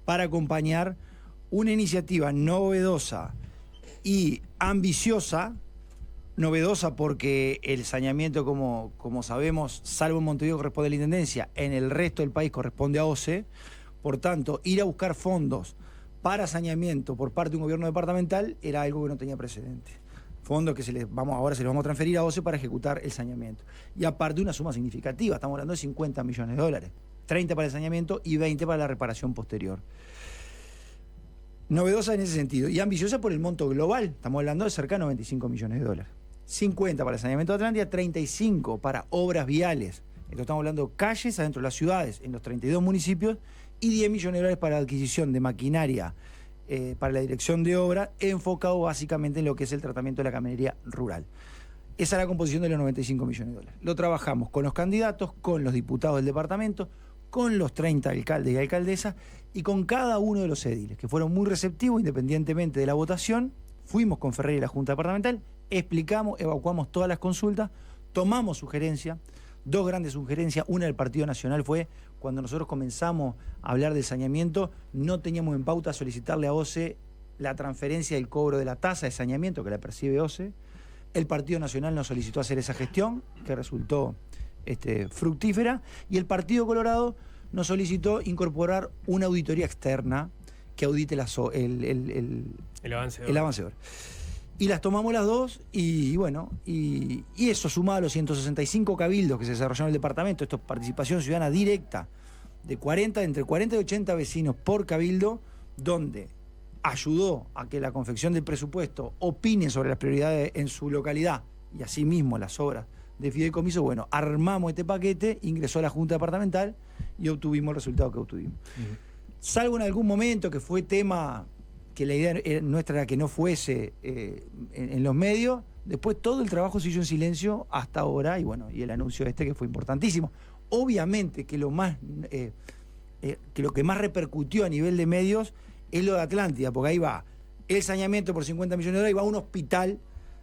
para acompañar una iniciativa novedosa y ambiciosa. Novedosa porque el saneamiento, como sabemos, salvo en Montevideo corresponde a la Intendencia, en el resto del país corresponde a OCE. Por tanto, ir a buscar fondos para saneamiento por parte de un gobierno departamental era algo que no tenía precedente. Fondos que ahora se los vamos a transferir a OCE para ejecutar el saneamiento. Y aparte una suma significativa, estamos hablando de $50 millones, 30 para el saneamiento y 20 para la reparación posterior. Novedosa en ese sentido y ambiciosa por el monto global, estamos hablando de cerca de $95 millones. 50 para el saneamiento de Atlántida, 35 para obras viales. Esto estamos hablando de calles adentro de las ciudades, en los 32 municipios, y $10 millones para la adquisición de maquinaria para la dirección de obra, enfocado básicamente en lo que es el tratamiento de la camionería rural. Esa es la composición de los $95 millones. Lo trabajamos con los candidatos, con los diputados del departamento, con los 30 alcaldes y alcaldesas y con cada uno de los ediles, que fueron muy receptivos independientemente de la votación. Fuimos con Ferrer y la Junta Departamental, explicamos, evacuamos todas las consultas, tomamos sugerencias, 2 grandes sugerencias. Una del Partido Nacional fue, cuando nosotros comenzamos a hablar del saneamiento, no teníamos en pauta solicitarle a OCE la transferencia del cobro de la tasa de saneamiento que la percibe OCE. El Partido Nacional nos solicitó hacer esa gestión, que resultó fructífera, y el Partido Colorado nos solicitó incorporar una auditoría externa que audite el avance de obra. Y las tomamos las dos y bueno, y eso sumado a los 165 cabildos que se desarrollaron en el departamento, esto es participación ciudadana directa, de entre 40 y 80 vecinos por cabildo, donde ayudó a que la confección del presupuesto opine sobre las prioridades en su localidad y asimismo las obras de fideicomiso. Bueno, armamos este paquete, ingresó a la Junta Departamental y obtuvimos el resultado que obtuvimos. Salvo en algún momento que fue tema, que la idea nuestra era que no fuese en los medios, después todo el trabajo se hizo en silencio hasta ahora, y bueno, y el anuncio que fue importantísimo. Obviamente que lo que más repercutió a nivel de medios es lo de Atlántida, porque ahí va el saneamiento por 50 millones de dólares y va a un hospital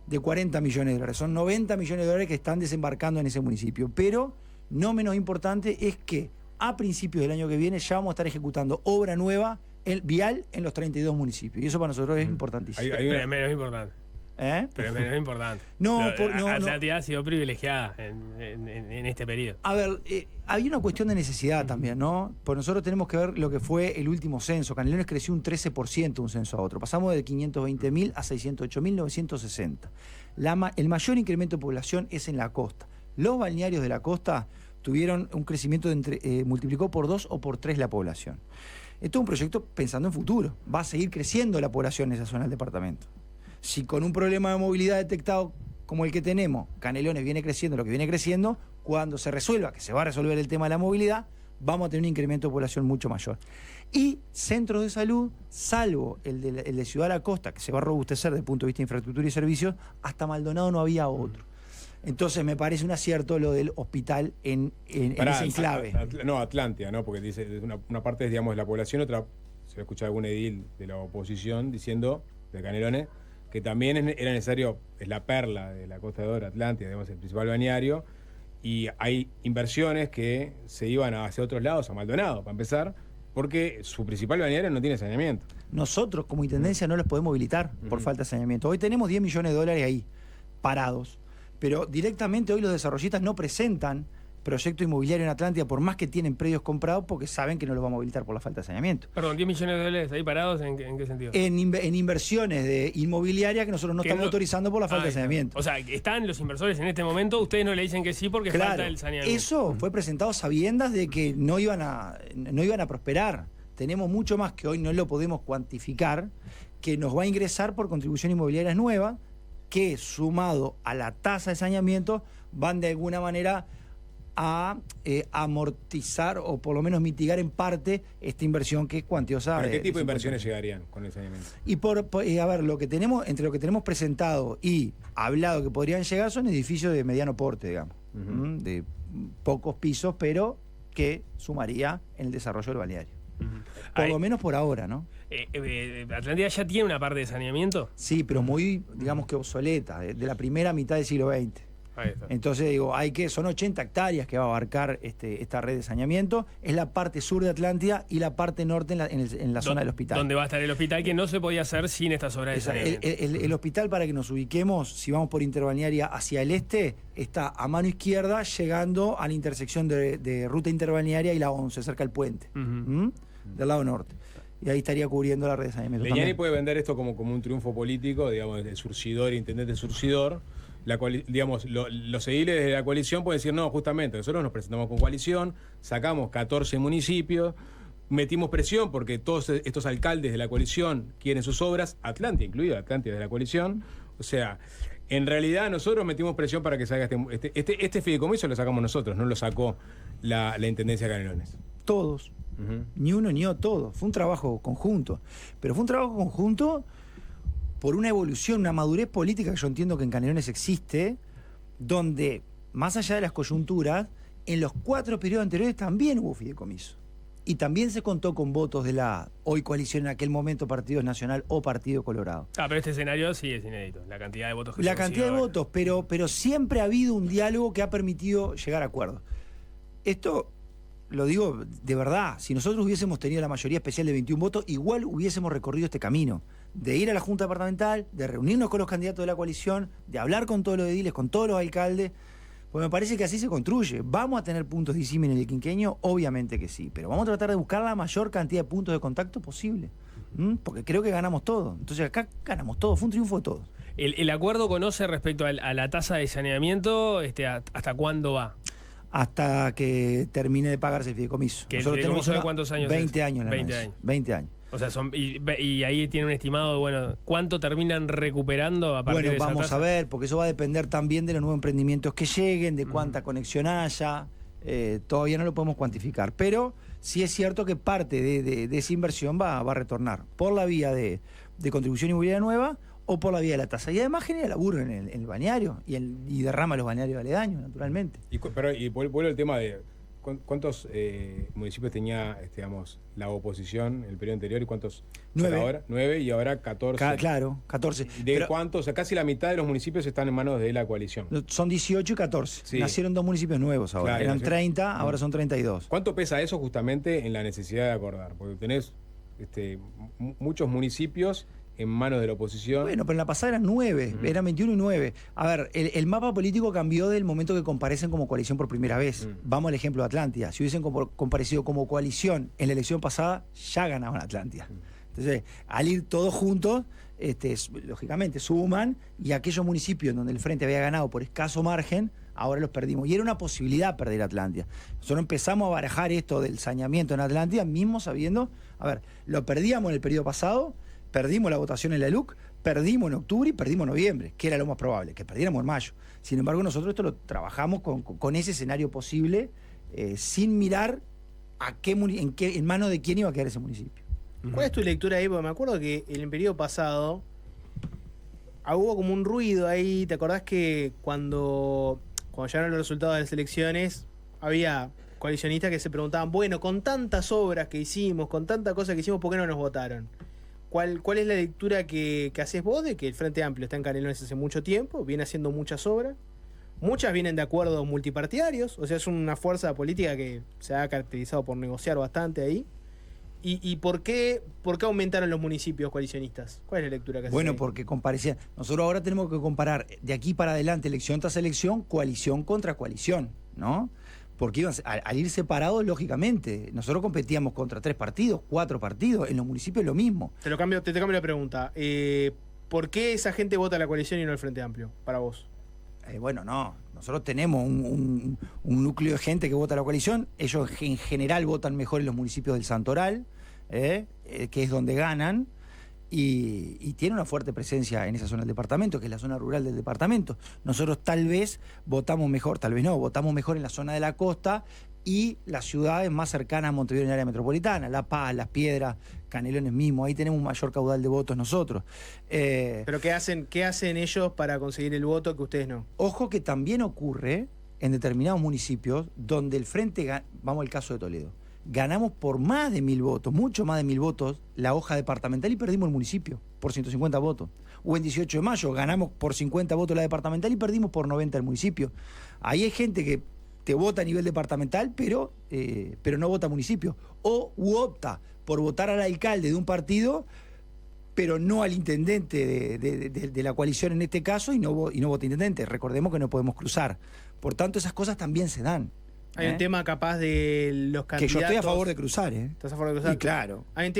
de 40 millones de dólares. Son 90 millones de dólares que están desembarcando en ese municipio. Pero no menos importante es que a principios del año que viene ya vamos a estar ejecutando obra nueva vial en los 32 municipios. Y eso para nosotros es importantísimo. Pero es menos importante. Pero es menos importante. Atlántida ha sido privilegiada en este periodo. A ver, hay una cuestión de necesidad también, ¿no? Pues nosotros tenemos que ver lo que fue el último censo. Canelones creció un 13% de un censo a otro. Pasamos de 520.000 a 608.960. El mayor incremento de población es en la costa. Los balnearios de la costa tuvieron un crecimiento multiplicó por 2 o por 3 la población. Esto es un proyecto pensando en futuro. Va a seguir creciendo la población en esa zona del departamento. Si con un problema de movilidad detectado como el que tenemos, Canelones viene creciendo lo que viene creciendo, cuando se resuelva, que se va a resolver el tema de la movilidad, vamos a tener un incremento de población mucho mayor. Y centros de salud, salvo el de Ciudad de la Costa, que se va a robustecer desde el punto de vista de infraestructura y servicios, hasta Maldonado no había otro. Entonces me parece un acierto lo del hospital en ese enclave. Atlántida, ¿no? Porque dice una parte es, digamos, la población, otra se escucha algún edil de la oposición diciendo, de Canelones, que también era necesario, es la perla de la Costa de Oro, Atlántida, digamos, el principal balneario, y hay inversiones que se iban hacia otros lados, a Maldonado, para empezar, porque su principal balneario no tiene saneamiento. Nosotros, como Intendencia, no los podemos habilitar por falta de saneamiento. Hoy tenemos 10 millones de dólares ahí, parados, pero directamente hoy los desarrollistas no presentan proyecto inmobiliario en Atlántida, por más que tienen predios comprados, porque saben que no los vamos a habilitar por la falta de saneamiento. Perdón, 10 millones de dólares ahí parados, ¿en qué sentido? En inversiones de inmobiliaria que nosotros no estamos autorizando por la falta de saneamiento. O sea, están los inversores en este momento, ustedes no le dicen que sí porque falta el saneamiento. Eso fue presentado sabiendas de que no iban a prosperar. Tenemos mucho más que hoy no lo podemos cuantificar, que nos va a ingresar por contribución inmobiliaria nueva, que sumado a la tasa de saneamiento van de alguna manera a amortizar o por lo menos mitigar en parte esta inversión que es cuantiosa. ¿Pero qué tipo de inversiones llegarían con el saneamiento? Y a ver, entre lo que tenemos presentado y hablado que podrían llegar son edificios de mediano porte, digamos, de pocos pisos, pero que sumaría en el desarrollo del balneario. Por lo menos por ahora, ¿no? ¿Atlántida ya tiene una parte de saneamiento? Sí, pero muy, digamos que obsoleta, de la primera mitad del siglo XX. Entonces digo, son 80 hectáreas que va a abarcar esta red de saneamiento. Es la parte sur de Atlántida y la parte norte en la zona del hospital. Donde va a estar el hospital, que no se podía hacer sin estas obras de saneamiento. El hospital, para que nos ubiquemos, si vamos por Interbalnearia hacia el este, está a mano izquierda, llegando a la intersección de Ruta Interbalnearia y la 11, cerca del puente, del lado norte. Y ahí estaría cubriendo la red de saneamiento. Legnani puede vender esto como un triunfo político, digamos, del surcidor, intendente surcidor. Digamos, los ediles de la coalición pueden decir, no, justamente, nosotros nos presentamos con coalición, sacamos 14 municipios, metimos presión porque todos estos alcaldes de la coalición quieren sus obras, Atlántida incluido, Atlántida de la coalición. O sea, en realidad nosotros metimos presión para que salga este fideicomiso, lo sacamos nosotros, no lo sacó la Intendencia de Canelones. Todos. Ni uno ni otro, todo. Fue un trabajo conjunto. Pero fue un trabajo conjunto por una evolución, una madurez política que yo entiendo que en Canelones existe, donde, más allá de las coyunturas, en los 4 periodos anteriores también hubo fideicomiso. Y también se contó con votos de la hoy coalición, en aquel momento Partido Nacional o Partido Colorado. Pero este escenario sí es inédito, la cantidad de votos que La cantidad de votos, pero siempre ha habido un diálogo que ha permitido llegar a acuerdos. Esto lo digo de verdad, si nosotros hubiésemos tenido la mayoría especial de 21 votos, igual hubiésemos recorrido este camino, de ir a la Junta Departamental, de reunirnos con los candidatos de la coalición, de hablar con todos los ediles, con todos los alcaldes, pues me parece que así se construye. ¿Vamos a tener puntos de disímil en el quinquenio? Obviamente que sí, pero vamos a tratar de buscar la mayor cantidad de puntos de contacto posible, porque creo que ganamos todo. Entonces acá ganamos todo, fue un triunfo de todos. ¿El acuerdo conoce respecto a la tasa de saneamiento hasta cuándo va? Hasta que termine de pagarse el fideicomiso. ¿El fideicomiso de cuántos años 20 es? años. 20 años. 20 años. O sea, y ahí tiene un estimado de, bueno, ¿cuánto terminan recuperando a partir de esa vamos tasa? a ver, porque eso va a depender también de los nuevos emprendimientos que lleguen, de cuánta conexión haya. Todavía no lo podemos cuantificar, pero sí es cierto que parte de esa inversión va a retornar por la vía de contribución inmobiliaria nueva o por la vía de la tasa. Y además genera laburo en el balneario y derrama los balnearios aledaños, naturalmente. Y vuelvo al tema de cuántos municipios tenía, digamos, la oposición en el periodo anterior y cuántos 9. ahora. 9 y ahora 14. Claro, 14. ¿De cuántos? O sea, casi la mitad de los municipios están en manos de la coalición. Son 18 y 14. Sí. Nacieron 2 municipios nuevos ahora. Claro, eran 30, ahora son 32. ¿Cuánto pesa eso justamente en la necesidad de acordar? Porque tenés muchos municipios en manos de la oposición. Bueno, pero en la pasada eran 9, eran 21 y 9. A ver, el mapa político cambió del momento que comparecen como coalición por primera vez. Vamos al ejemplo de Atlántida. Si hubiesen comparecido como coalición en la elección pasada, ya ganaban Atlántida. Entonces, al ir todos juntos, lógicamente suman, y aquellos municipios donde el Frente había ganado por escaso margen, ahora los perdimos. Y era una posibilidad perder Atlántida. Nosotros empezamos a barajar esto del saneamiento en Atlántida, mismo sabiendo, a ver, lo perdíamos en el periodo pasado, perdimos la votación en la LUC, perdimos en octubre y perdimos en noviembre, que era lo más probable, que perdiéramos en mayo. Sin embargo, nosotros esto lo trabajamos con ese escenario posible, sin mirar en manos de quién iba a quedar ese municipio. ¿Cuál es tu lectura ahí? Porque me acuerdo que en el periodo pasado hubo como un ruido ahí. ¿Te acordás que cuando llegaron los resultados de las elecciones había coalicionistas que se preguntaban, bueno, con tantas obras que hicimos, con tanta cosa que hicimos, ¿por qué no nos votaron? ¿Cuál es la lectura que haces vos de que el Frente Amplio está en Canelones hace mucho tiempo, viene haciendo muchas obras? Muchas vienen de acuerdos multipartidarios, o sea, es una fuerza política que se ha caracterizado por negociar bastante ahí. ¿Y por qué aumentaron los municipios coalicionistas? ¿Cuál es la lectura que haces? Bueno, ahí? porque comparecían. Nosotros ahora tenemos que comparar de aquí para adelante, elección tras elección, coalición contra coalición, ¿no? Porque al ir separados, lógicamente, nosotros competíamos contra 3 partidos, 4 partidos, en los municipios lo mismo. Te cambio la pregunta. ¿Por qué esa gente vota a la coalición y no al Frente Amplio, para vos? Bueno, no. Nosotros tenemos un núcleo de gente que vota a la coalición. Ellos en general votan mejor en los municipios del Santoral, que es donde ganan. Y tiene una fuerte presencia en esa zona del departamento, que es la zona rural del departamento. Nosotros tal vez votamos mejor, tal vez no, votamos mejor en la zona de la costa y las ciudades más cercanas a Montevideo en el área metropolitana, La Paz, Las Piedras, Canelones mismo, ahí tenemos un mayor caudal de votos nosotros. ¿Pero qué hacen ellos para conseguir el voto que ustedes no? Ojo que también ocurre en determinados municipios donde el Frente, vamos al caso de Toledo, ganamos por más de 1000 votos, mucho más de 1000 votos, la hoja departamental y perdimos el municipio por 150 votos. O en 18 de mayo ganamos por 50 votos la departamental y perdimos por 90 el municipio. Ahí hay gente que te vota a nivel departamental, pero no vota municipio. U opta por votar al alcalde de un partido, pero no al intendente de la coalición en este caso, y no vota intendente. Recordemos que no podemos cruzar. Por tanto, esas cosas también se dan. Hay un tema capaz de los candidatos. Que yo estoy a favor de cruzar, ¿eh? ¿Estás a favor de cruzar? Y claro. Hay un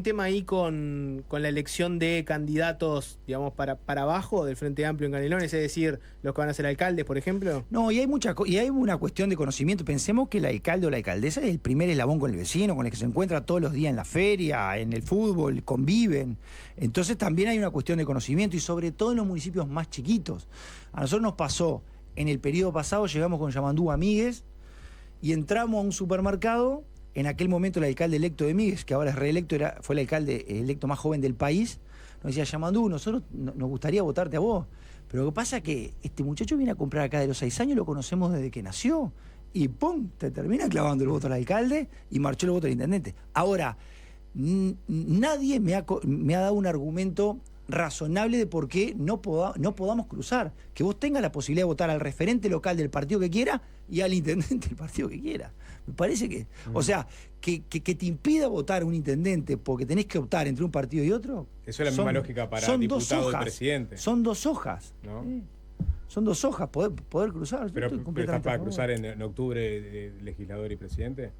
tema ahí con la elección de candidatos, digamos, para abajo del Frente Amplio en Canelones, es decir, los que van a ser alcaldes, por ejemplo. No, y hay una cuestión de conocimiento. Pensemos que el alcalde o la alcaldesa es el primer eslabón con el vecino, con el que se encuentra todos los días en la feria, en el fútbol, conviven. Entonces también hay una cuestión de conocimiento y sobre todo en los municipios más chiquitos. A nosotros nos pasó, en el periodo pasado llegamos con Yamandú a Míguez, y entramos a un supermercado, en aquel momento el alcalde electo de Míguez, que ahora es reelecto, fue el alcalde electo más joven del país, nos decía, Yamandú, nosotros nos gustaría votarte a vos. Pero lo que pasa es que este muchacho viene a comprar acá de los 6 años, lo conocemos desde que nació, y ¡pum!, te termina clavando el voto al alcalde y marchó el voto al intendente. Ahora, nadie me ha dado un argumento razonable de por qué no podamos cruzar. Que vos tengas la posibilidad de votar al referente local del partido que quiera y al intendente del partido que quiera. Me parece que, o sea, que te impida votar un intendente porque tenés que optar entre un partido y otro. Eso es la misma lógica para diputado y presidente. Son 2 hojas. ¿No? Son 2 hojas, poder cruzar. Pero ¿estás para cruzar en octubre legislador y presidente?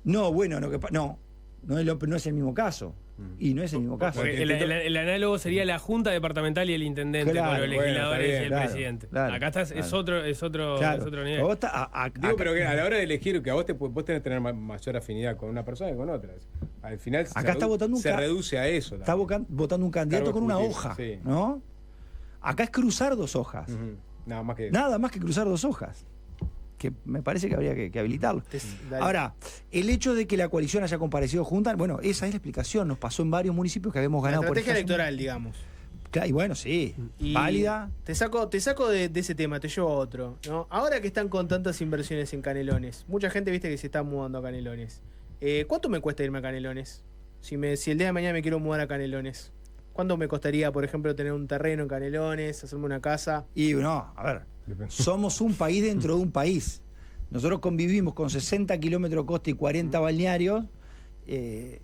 No, bueno, no. No es el mismo caso. Y no es el mismo caso. Porque el análogo sería la Junta Departamental y el intendente, Claro, con los legisladores bueno, y el claro, presidente. claro, Acá estás, es otro nivel. Vos Digo, pero que a la hora de elegir, que a vos vos tenés que tener mayor afinidad con una persona que con otras. Al final Acá está votando se reduce a eso. Está votando un candidato Cargo con una ejecutivo, hoja, sí. ¿no? Acá es cruzar 2 hojas. Nada más que cruzar 2 hojas. Que me parece que habría que habilitarlo. Dale. Ahora, el hecho de que la coalición haya comparecido junta, bueno, esa es la explicación. Nos pasó en varios municipios que habíamos La ganado por estrategia esta electoral, digamos. Y bueno, sí, Y válida. Te saco de ese tema, te llevo a otro. ¿No? Ahora que están con tantas inversiones en Canelones, mucha gente viste que se está mudando a Canelones. ¿Cuánto me cuesta irme a Canelones? Si el día de mañana me quiero mudar a Canelones. ¿Cuánto me costaría, por ejemplo, tener un terreno en Canelones, hacerme una casa? Y no, a ver, somos un país dentro de un país. Nosotros convivimos con 60 kilómetros costa y 40 balnearios. De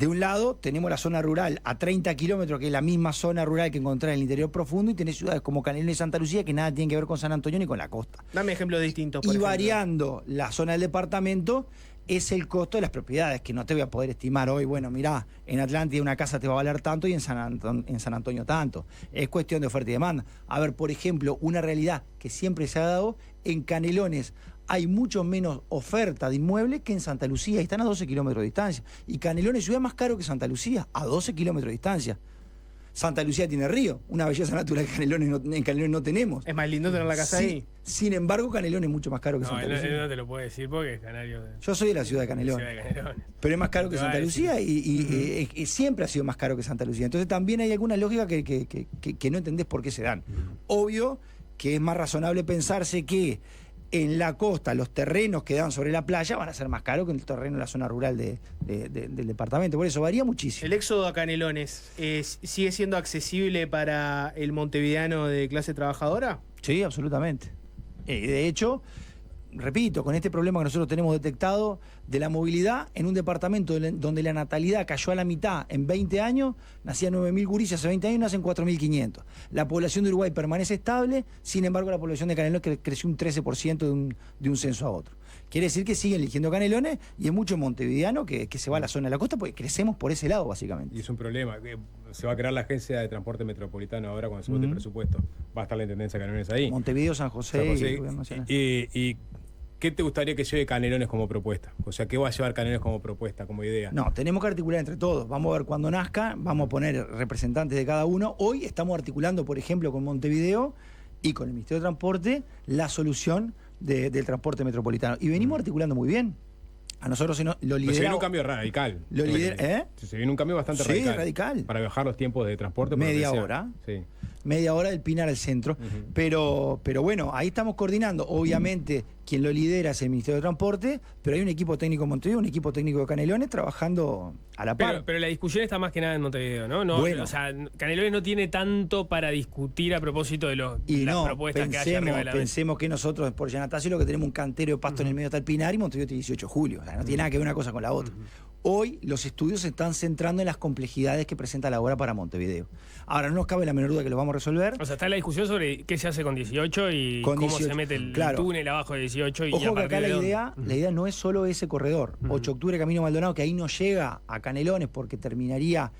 un lado tenemos la zona rural a 30 kilómetros, que es la misma zona rural que encontrás en el interior profundo, y tenés ciudades como Canelones y Santa Lucía que nada tienen que ver con San Antonio ni con la costa. Dame ejemplos distintos. Y variando la zona del departamento es el costo de las propiedades, que no te voy a poder estimar hoy. Bueno, mirá, en Atlántida una casa te va a valer tanto y en San Antonio tanto. Es cuestión de oferta y demanda. A ver, por ejemplo, una realidad que siempre se ha dado, en Canelones hay mucho menos oferta de inmuebles que en Santa Lucía, y están a 12 kilómetros de distancia. Y Canelones es ciudad más caro que Santa Lucía, a 12 kilómetros de distancia. Santa Lucía tiene río, una belleza natural que en Canelones no tenemos. Es más lindo tener la casa ahí. Sin embargo, Canelones es mucho más caro que Santa Lucía. No te lo puedo decir porque es canario. Yo soy de la ciudad de Canelones. Pero es más caro que Santa Lucía y siempre ha sido más caro que Santa Lucía. Entonces también hay alguna lógica que no entendés por qué se dan. Obvio que es más razonable pensarse que en la costa los terrenos que dan sobre la playa van a ser más caros que el terreno en la zona rural del departamento. Por eso varía muchísimo. ¿El éxodo a Canelones sigue siendo accesible para el montevideano de clase trabajadora? Sí, absolutamente. De hecho, repito, con este problema que nosotros tenemos detectado de la movilidad, en un departamento donde la natalidad cayó a la mitad en 20 años, nacían 9.000 gurises hace 20 años, nacen 4.500. La población de Uruguay permanece estable, sin embargo la población de Canelones creció un 13% de un censo a otro. Quiere decir que siguen eligiendo Canelones y hay mucho montevideano que se va a la zona de la costa porque crecemos por ese lado, básicamente. Y es un problema. Se va a crear la agencia de transporte metropolitano ahora cuando se vote el presupuesto. Va a estar la intendencia de Canelones ahí. Montevideo, San José. Y ¿qué te gustaría que lleve Canelones como propuesta? O sea, ¿qué va a llevar Canelones como propuesta, como idea? No, tenemos que articular entre todos. Vamos a ver cuando nazca, vamos a poner representantes de cada uno. Hoy estamos articulando, por ejemplo, con Montevideo y con el Ministerio de Transporte la solución del transporte metropolitano. Y venimos articulando muy bien. A nosotros lo lideramos. Se viene un cambio radical. Se viene un cambio bastante radical. Sí, radical. Para bajar los tiempos de transporte. Media hora. Sí. Media hora del Pinar al centro. Pero bueno, ahí estamos coordinando. Obviamente, quien lo lidera es el Ministerio de Transporte, pero hay un equipo técnico en Montevideo, un equipo técnico de Canelones trabajando a la par. Pero la discusión está más que nada en Montevideo, ¿no? Bueno. O sea, Canelones no tiene tanto para discutir a propósito de las propuestas que hay arriba de la mesa. Pensemos que nosotros, por Yanatacio, lo que tenemos un cantero de pasto en el medio está el Pinar y Montevideo tiene 18 de julio. O sea, no tiene nada que ver una cosa con la otra. Hoy los estudios se están centrando en las complejidades que presenta la obra para Montevideo. Ahora, no nos cabe la menor duda que lo vamos a resolver. O sea, está la discusión sobre qué se hace con 18 y cómo se mete el túnel abajo de 18. Ojo, y a que acá de la idea no es solo ese corredor. 8 de octubre, Camino Maldonado, que ahí no llega a Canelones porque terminaría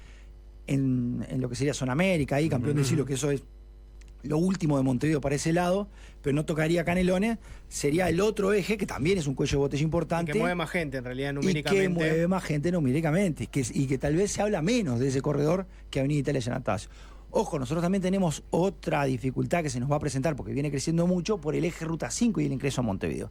en lo que sería Zona América, ahí, campeón del siglo, que eso es lo último de Montevideo para ese lado, pero no tocaría Canelones, sería el otro eje, que también es un cuello de botella importante. Y que mueve más gente, en realidad, numéricamente. Y que mueve más gente numéricamente, y que tal vez se habla menos de ese corredor que Avenida Italia y Yanatacio. Ojo, nosotros también tenemos otra dificultad que se nos va a presentar, porque viene creciendo mucho, por el eje Ruta 5 y el ingreso a Montevideo.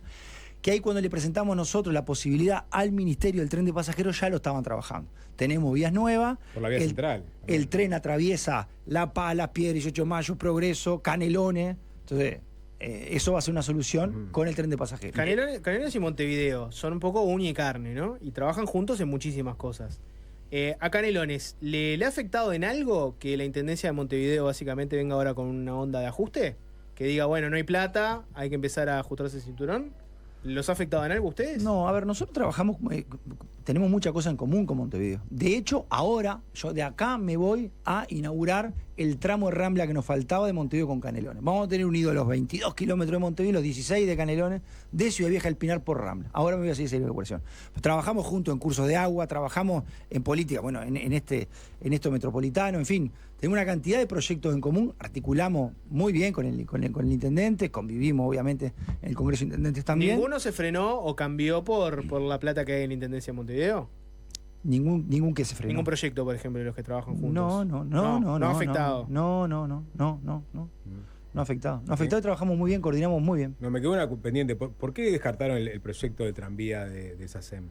Que ahí cuando le presentamos nosotros la posibilidad al Ministerio del tren de pasajeros ya lo estaban trabajando. Tenemos vías nuevas. Por la vía central. El tren atraviesa La Pala, Piedra, 18 de Mayo, Progreso, Canelones. Entonces, eso va a ser una solución con el tren de pasajeros. Canelones y Montevideo son un poco uña y carne, ¿no? Y trabajan juntos en muchísimas cosas. A Canelones, ¿le ha afectado en algo que la Intendencia de Montevideo básicamente venga ahora con una onda de ajuste? Que diga, bueno, no hay plata, hay que empezar a ajustarse el cinturón. ¿Los ha afectado en algo a ustedes? No, a ver, nosotros trabajamos, tenemos mucha cosa en común con Montevideo. De hecho, ahora, yo de acá me voy a inaugurar el tramo de Rambla que nos faltaba de Montevideo con Canelones. Vamos a tener unidos los 22 kilómetros de Montevideo, los 16 de Canelones, de Ciudad Vieja al Pinar por Rambla. Ahora me voy a seguir esa inauguración. Trabajamos juntos en cursos de agua, trabajamos en política, bueno, en esto metropolitano, en fin. Tenemos una cantidad de proyectos en común, articulamos muy bien con el intendente, convivimos obviamente en el Congreso de Intendentes también. ¿Ninguno se frenó o cambió por la plata que hay en la Intendencia de Montevideo? Ningún que se frenó. ¿Ningún proyecto, por ejemplo, de los que trabajan juntos? No ha afectado. No ha afectado. No ha afectado y trabajamos muy bien, coordinamos muy bien. No, me quedó una pendiente. ¿Por qué descartaron el proyecto de tranvía de SACEM?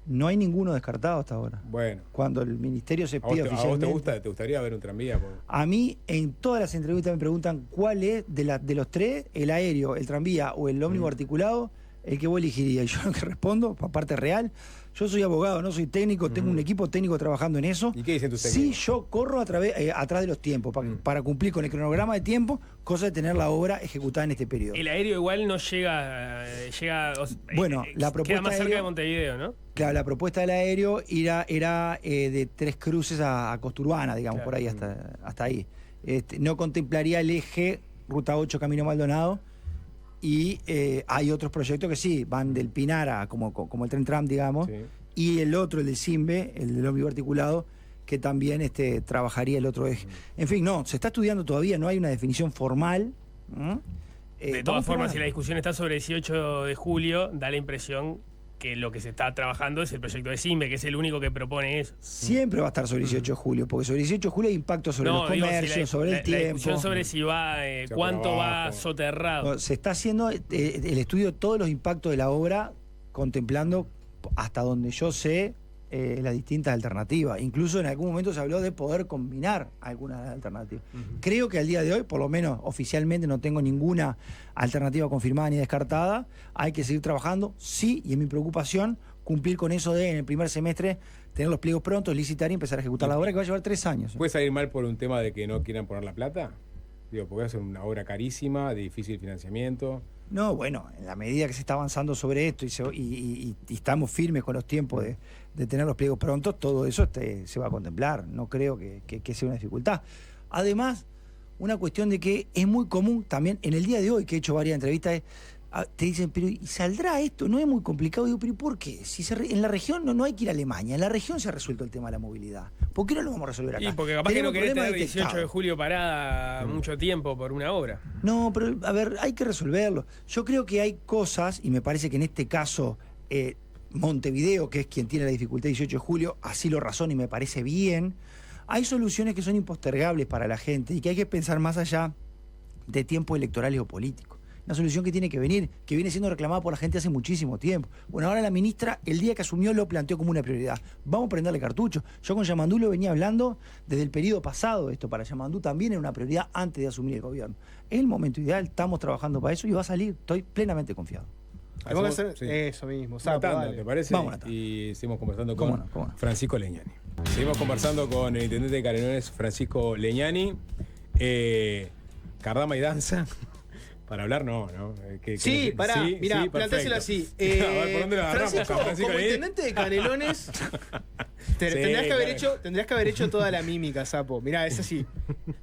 No hay ninguno descartado hasta ahora. Bueno. Cuando el ministerio se ¿A pide vos oficialmente... te gustaría ver un tranvía? A mí, en todas las entrevistas me preguntan cuál es de los tres, el aéreo, el tranvía o el ómnibus articulado, el que vos elegirías. Y yo lo que respondo, parte real, yo soy abogado, no soy técnico, tengo un equipo técnico trabajando en eso. ¿Y qué dicen tus Sí, técnicos? yo corro atrás de los tiempos, para cumplir con el cronograma de tiempo, cosa de tener la obra ejecutada en este periodo. El aéreo igual no llega bueno, la propuesta queda más cerca aéreo, de Montevideo, ¿no? Claro, la propuesta del aéreo era de 3 cruces a Costa Urbana, digamos, por ahí hasta ahí. No contemplaría el eje Ruta 8 Camino Maldonado. Y hay otros proyectos que sí, van del Pinar a como el tren tram, digamos, y el otro, el del Simbe, el del ómnibus articulado, que también trabajaría el otro eje. En fin, no, se está estudiando todavía, no hay una definición formal. De todas formas, si la discusión está sobre el 18 de julio, da la impresión que lo que se está trabajando es el proyecto de Simbe, que es el único que propone eso. Siempre va a estar sobre el 18 de julio, porque sobre el 18 de julio hay impacto sobre los comercios, sobre el tiempo. La discusión sobre si va, cuánto va soterrado. Se está haciendo el estudio de todos los impactos de la obra, contemplando, hasta donde yo sé, las distintas alternativas. Incluso en algún momento se habló de poder combinar algunas alternativas. Creo que al día de hoy, por lo menos oficialmente, no tengo ninguna alternativa confirmada ni descartada. Hay que seguir trabajando, sí, y es mi preocupación cumplir con eso de en el primer semestre tener los pliegos prontos, licitar y empezar a ejecutar la obra, que va a llevar 3 años. ¿Puede salir mal por un tema de que no quieran poner la plata? Digo, porque va a ser una obra carísima, de difícil financiamiento. No, bueno, en la medida que se está avanzando sobre esto y estamos firmes con los tiempos de tener los pliegos prontos, todo eso se va a contemplar. No creo que sea una dificultad. Además, una cuestión de que es muy común también, en el día de hoy, que he hecho varias entrevistas, te dicen, pero ¿y saldrá esto? No es muy complicado. Digo, pero ¿y por qué? Si en la región no hay que ir a Alemania, en la región se ha resuelto el tema de la movilidad. ¿Por qué no lo vamos a resolver acá? Y porque capaz que no querés tener 18 detectado. de julio parada mucho tiempo por una obra. No, pero a ver, hay que resolverlo. Yo creo que hay cosas, y me parece que en este caso Montevideo, que es quien tiene la dificultad 18 de julio, así lo razona y me parece bien. Hay soluciones que son impostergables para la gente y que hay que pensar más allá de tiempos electorales o políticos. Una solución que tiene que venir, que viene siendo reclamada por la gente hace muchísimo tiempo. Bueno, ahora la ministra, el día que asumió, lo planteó como una prioridad. Vamos a prenderle cartucho. Yo con Yamandú lo venía hablando desde el periodo pasado. Esto para Yamandú también era una prioridad antes de asumir el gobierno. Es el momento ideal, estamos trabajando para eso y va a salir. Estoy plenamente confiado. Vamos a hacer eso mismo, Una tanda, dale. ¿te parece? Vamos a la tanda. Y seguimos conversando con ¿Cómo no? Francisco Leñani. Seguimos conversando con el intendente de Canelones, Francisco Leñani. Cardama y danza. Para hablar, no. Sí, pará, mirá, plantásela así. A ver, ¿por dónde la agarramos? Francisco, como Leñani? intendente de Canelones, tendrías que haber hecho toda la mímica, sapo. Mirá, es así.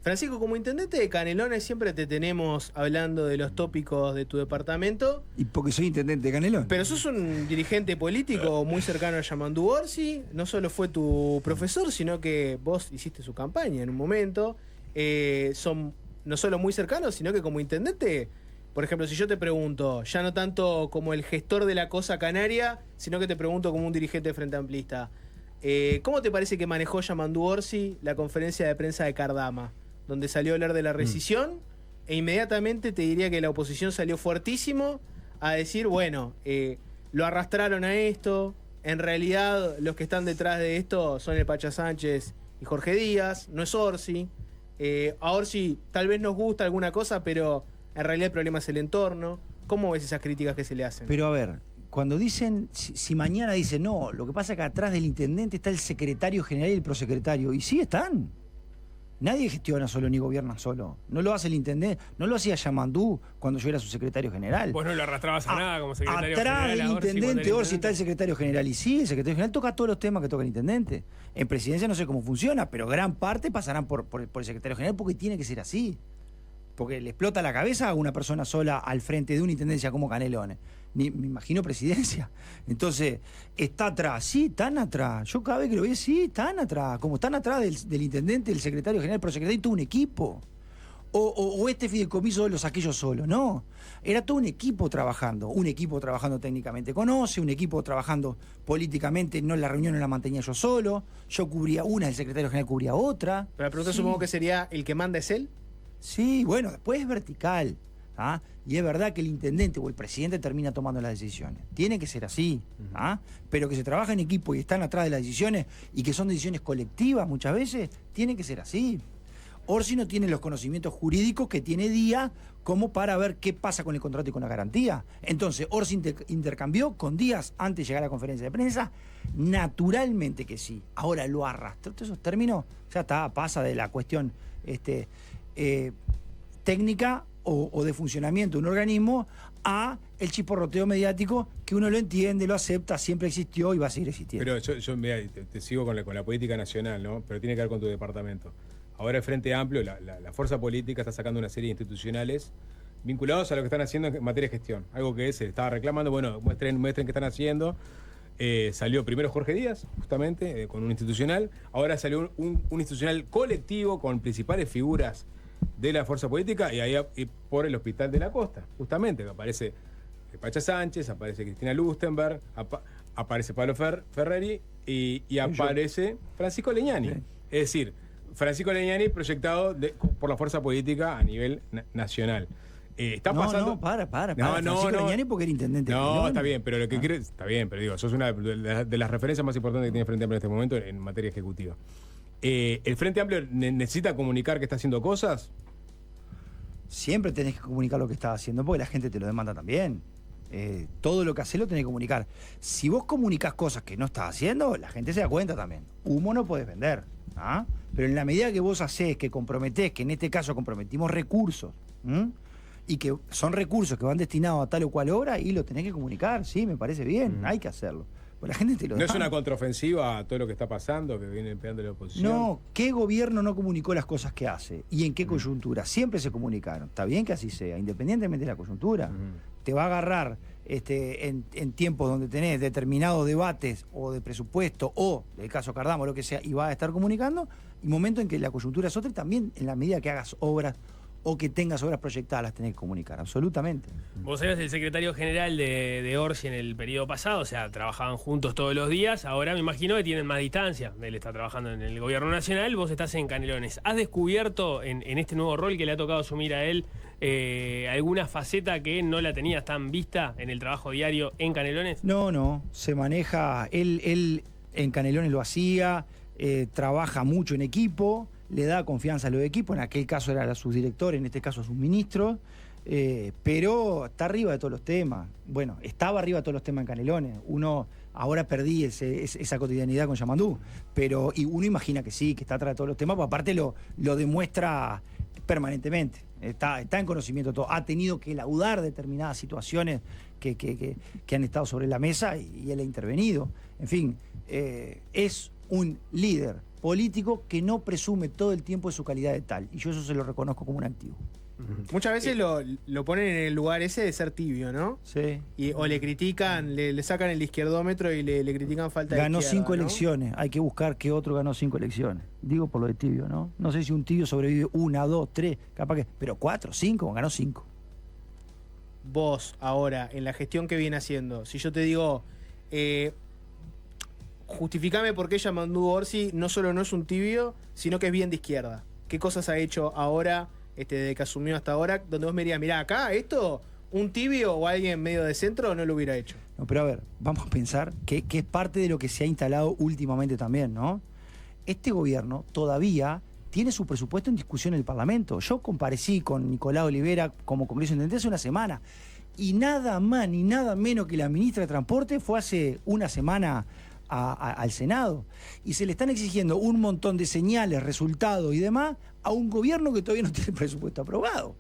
Francisco, como intendente de Canelones, siempre te tenemos hablando de los tópicos de tu departamento. Y porque soy intendente de Canelones. Pero sos un dirigente político muy cercano a Yamandú Orsi. No solo fue tu profesor, sino que vos hiciste su campaña en un momento. Son no solo muy cercanos, sino que como intendente, por ejemplo, si yo te pregunto, ya no tanto como el gestor de la cosa canaria, sino que te pregunto como un dirigente de Frente Amplista, ¿cómo te parece que manejó Yamandú Orsi la conferencia de prensa de Cardama, donde salió a hablar de la rescisión e inmediatamente te diría que la oposición salió fuertísimo a decir, bueno, lo arrastraron a esto, en realidad los que están detrás de esto son el Pacha Sánchez y Jorge Díaz, no es Orsi. A Orsi tal vez nos gusta alguna cosa, pero en realidad el problema es el entorno. ¿Cómo ves esas críticas que se le hacen? Pero a ver, cuando dicen, si mañana dicen, no, lo que pasa es que atrás del intendente está el secretario general y el prosecretario, y sí están. Nadie gestiona solo ni gobierna solo. No lo hace el intendente, no lo hacía Yamandú cuando yo era su secretario general. Vos no lo arrastrabas a nada como secretario Atrás general. del intendente Orsi está está el secretario general. Y sí, el secretario general toca todos los temas que toca el intendente. En presidencia no sé cómo funciona, pero gran parte pasarán por el secretario general porque tiene que ser así. Porque le explota la cabeza a una persona sola al frente de una intendencia como Canelones. Me imagino presidencia. Entonces, ¿está atrás? Sí, tan atrás. Yo cada vez que lo veo, sí, están atrás. Como están atrás del intendente, del secretario general, pero el secretario tuvo un equipo. O este fideicomiso lo saqué yo solo. No. Era todo un equipo trabajando técnicamente con OCE, un equipo trabajando políticamente, no la reunión no la mantenía yo solo. Yo cubría una, el secretario general cubría otra. Pero la pregunta Sí. supongo que sería, ¿el que manda es él? Sí, bueno, después es vertical. ¿Ah? Y es verdad que el intendente o el presidente termina tomando las decisiones. Tiene que ser así. ¿Ah? Pero que se trabaja en equipo y están atrás de las decisiones y que son decisiones colectivas muchas veces, tiene que ser así. Orsi no tiene los conocimientos jurídicos que tiene Díaz como para ver qué pasa con el contrato y con la garantía. Entonces, Orsi intercambió con Díaz antes de llegar a la conferencia de prensa. Naturalmente que sí. Ahora lo arrastró. Todos esos términos ya está, pasa de la cuestión técnica o de funcionamiento de un organismo a el chisporroteo mediático que uno lo entiende, lo acepta, siempre existió y va a seguir existiendo. Pero yo mirá, te sigo con la política nacional, ¿no? Pero tiene que ver con tu departamento. Ahora el Frente Amplio, la fuerza política está sacando una serie de institucionales vinculados a lo que están haciendo en materia de gestión. Algo que se estaba reclamando, bueno, muestren qué están haciendo. Salió primero Jorge Díaz, justamente, con un institucional. Ahora salió un institucional colectivo con principales figuras de la fuerza política y ahí por el Hospital de la Costa, justamente, que aparece Pacha Sánchez, aparece Cristina Lustenberg, aparece Pablo Ferreri y aparece Francisco Leñani. Es decir, Francisco Leñani proyectado por la fuerza política a nivel nacional. Está pasando. No, para. Francisco Leñani porque era intendente. No, está bien, pero lo que quiero. Está bien, pero digo, sos una de las referencias más importantes que tiene el Frente Amplio en este momento en materia ejecutiva. ¿El Frente Amplio necesita comunicar que está haciendo cosas? Siempre tenés que comunicar lo que estás haciendo porque la gente te lo demanda también. Todo lo que haces lo tenés que comunicar. Si vos comunicás cosas que no estás haciendo, la gente se da cuenta también. Humo no podés vender. ¿Ah? Pero en la medida que vos hacés, que comprometés, que en este caso comprometimos recursos, y que son recursos que van destinados a tal o cual obra, y lo tenés que comunicar, sí, me parece bien, hay que hacerlo. Pues la gente te lo ¿No es demanda. una contraofensiva a todo lo que está pasando, que viene pegando la oposición? No, ¿qué gobierno no comunicó las cosas que hace? ¿Y en qué coyuntura? Siempre se comunicaron. Está bien que así sea, independientemente de la coyuntura. Te va a agarrar en tiempos donde tenés determinados debates o de presupuesto o del caso Cardamo, lo que sea, y vas a estar comunicando, y momento en que la coyuntura es otra, y también en la medida que hagas obras o que tengas obras proyectadas, las tenés que comunicar, absolutamente. Vos eras el secretario general de Orsi en el periodo pasado, o sea, trabajaban juntos todos los días. Ahora me imagino que tienen más distancia. Él está trabajando en el gobierno nacional, vos estás en Canelones. ¿Has descubierto en este nuevo rol que le ha tocado asumir a él alguna faceta que no la tenías tan vista en el trabajo diario en Canelones? No, se maneja, él en Canelones lo hacía, trabaja mucho en equipo, le da confianza a los equipos, en aquel caso era a sus directores, en este caso a sus ministros, pero está arriba de todos los temas. Bueno, estaba arriba de todos los temas en Canelones. Ahora perdí esa cotidianidad con Yamandú, pero y uno imagina que sí, que está atrás de todos los temas, porque aparte lo demuestra permanentemente. Está en conocimiento de todo. Ha tenido que laudar determinadas situaciones que han estado sobre la mesa y él ha intervenido. En fin, es un líder político que no presume todo el tiempo de su calidad de tal. Y yo eso se lo reconozco como un activo. Muchas veces lo ponen en el lugar ese de ser tibio, ¿no? Sí. O le critican, le sacan el izquierdómetro y le critican falta de Ganó izquierda, 5 ¿no? elecciones. Hay que buscar qué otro ganó 5 elecciones. Digo por lo de tibio, ¿no? No sé si un tibio sobrevive 1, 2, 3, capaz que. Pero 4, 5, ganó 5. Vos, ahora, en la gestión que viene haciendo, si yo te digo, justificame por qué Yamandú Orsi no solo no es un tibio, sino que es bien de izquierda. ¿Qué cosas ha hecho ahora, desde que asumió hasta ahora, donde vos me dirías, mirá, acá esto, un tibio o alguien medio de centro no lo hubiera hecho? No, pero a ver, vamos a pensar que es parte de lo que se ha instalado últimamente también, ¿no? Este gobierno todavía tiene su presupuesto en discusión en el Parlamento. Yo comparecí con Nicolás Olivera como Congreso Intendente hace una semana y nada más ni nada menos que la ministra de Transporte fue hace una semana al Senado. Y se le están exigiendo un montón de señales, resultados y demás a un gobierno que todavía no tiene presupuesto aprobado.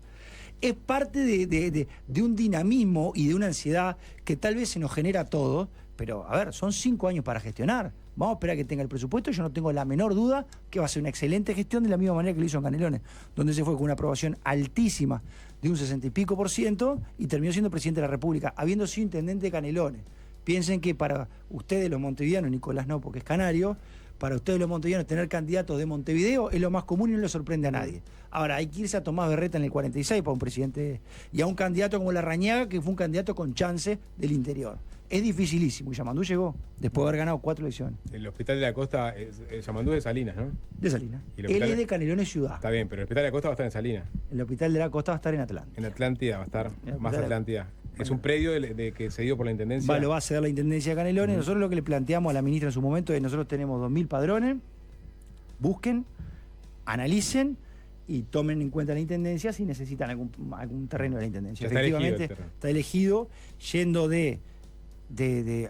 Es parte de un dinamismo y de una ansiedad que tal vez se nos genera a todos, pero a ver, son 5 años para gestionar. Vamos a esperar a que tenga el presupuesto. Yo no tengo la menor duda que va a ser una excelente gestión de la misma manera que lo hizo en Canelones, donde se fue con una aprobación altísima de un 60 y pico % y terminó siendo presidente de la República, habiendo sido intendente de Canelones. Piensen que para ustedes los montevideanos, Nicolás no, porque es canario, para ustedes los montevideanos tener candidatos de Montevideo es lo más común y no le sorprende a nadie. Ahora, hay que irse a Tomás Berreta en el 46 para un presidente y a un candidato como Larrañaga, que fue un candidato con chance del interior. Es dificilísimo y Yamandú llegó después de haber ganado 4 elecciones. El Hospital de la Costa, Yamandú de Salinas, ¿no? De Salinas. Y el Él hospital- es de Canelones Ciudad. Está bien, pero el Hospital de la Costa va a estar en Salinas. El Hospital de la Costa va a estar en Atlántida. En Atlántida va a estar, El más hospital- Atlántida. Es un predio de que se dio por la Intendencia. Lo va a ceder la Intendencia de Canelones. Nosotros lo que le planteamos a la ministra en su momento es: nosotros tenemos 2.000 padrones, busquen, analicen y tomen en cuenta la Intendencia si necesitan algún terreno de la Intendencia. Ya está elegido el Efectivamente, terreno. está elegido yendo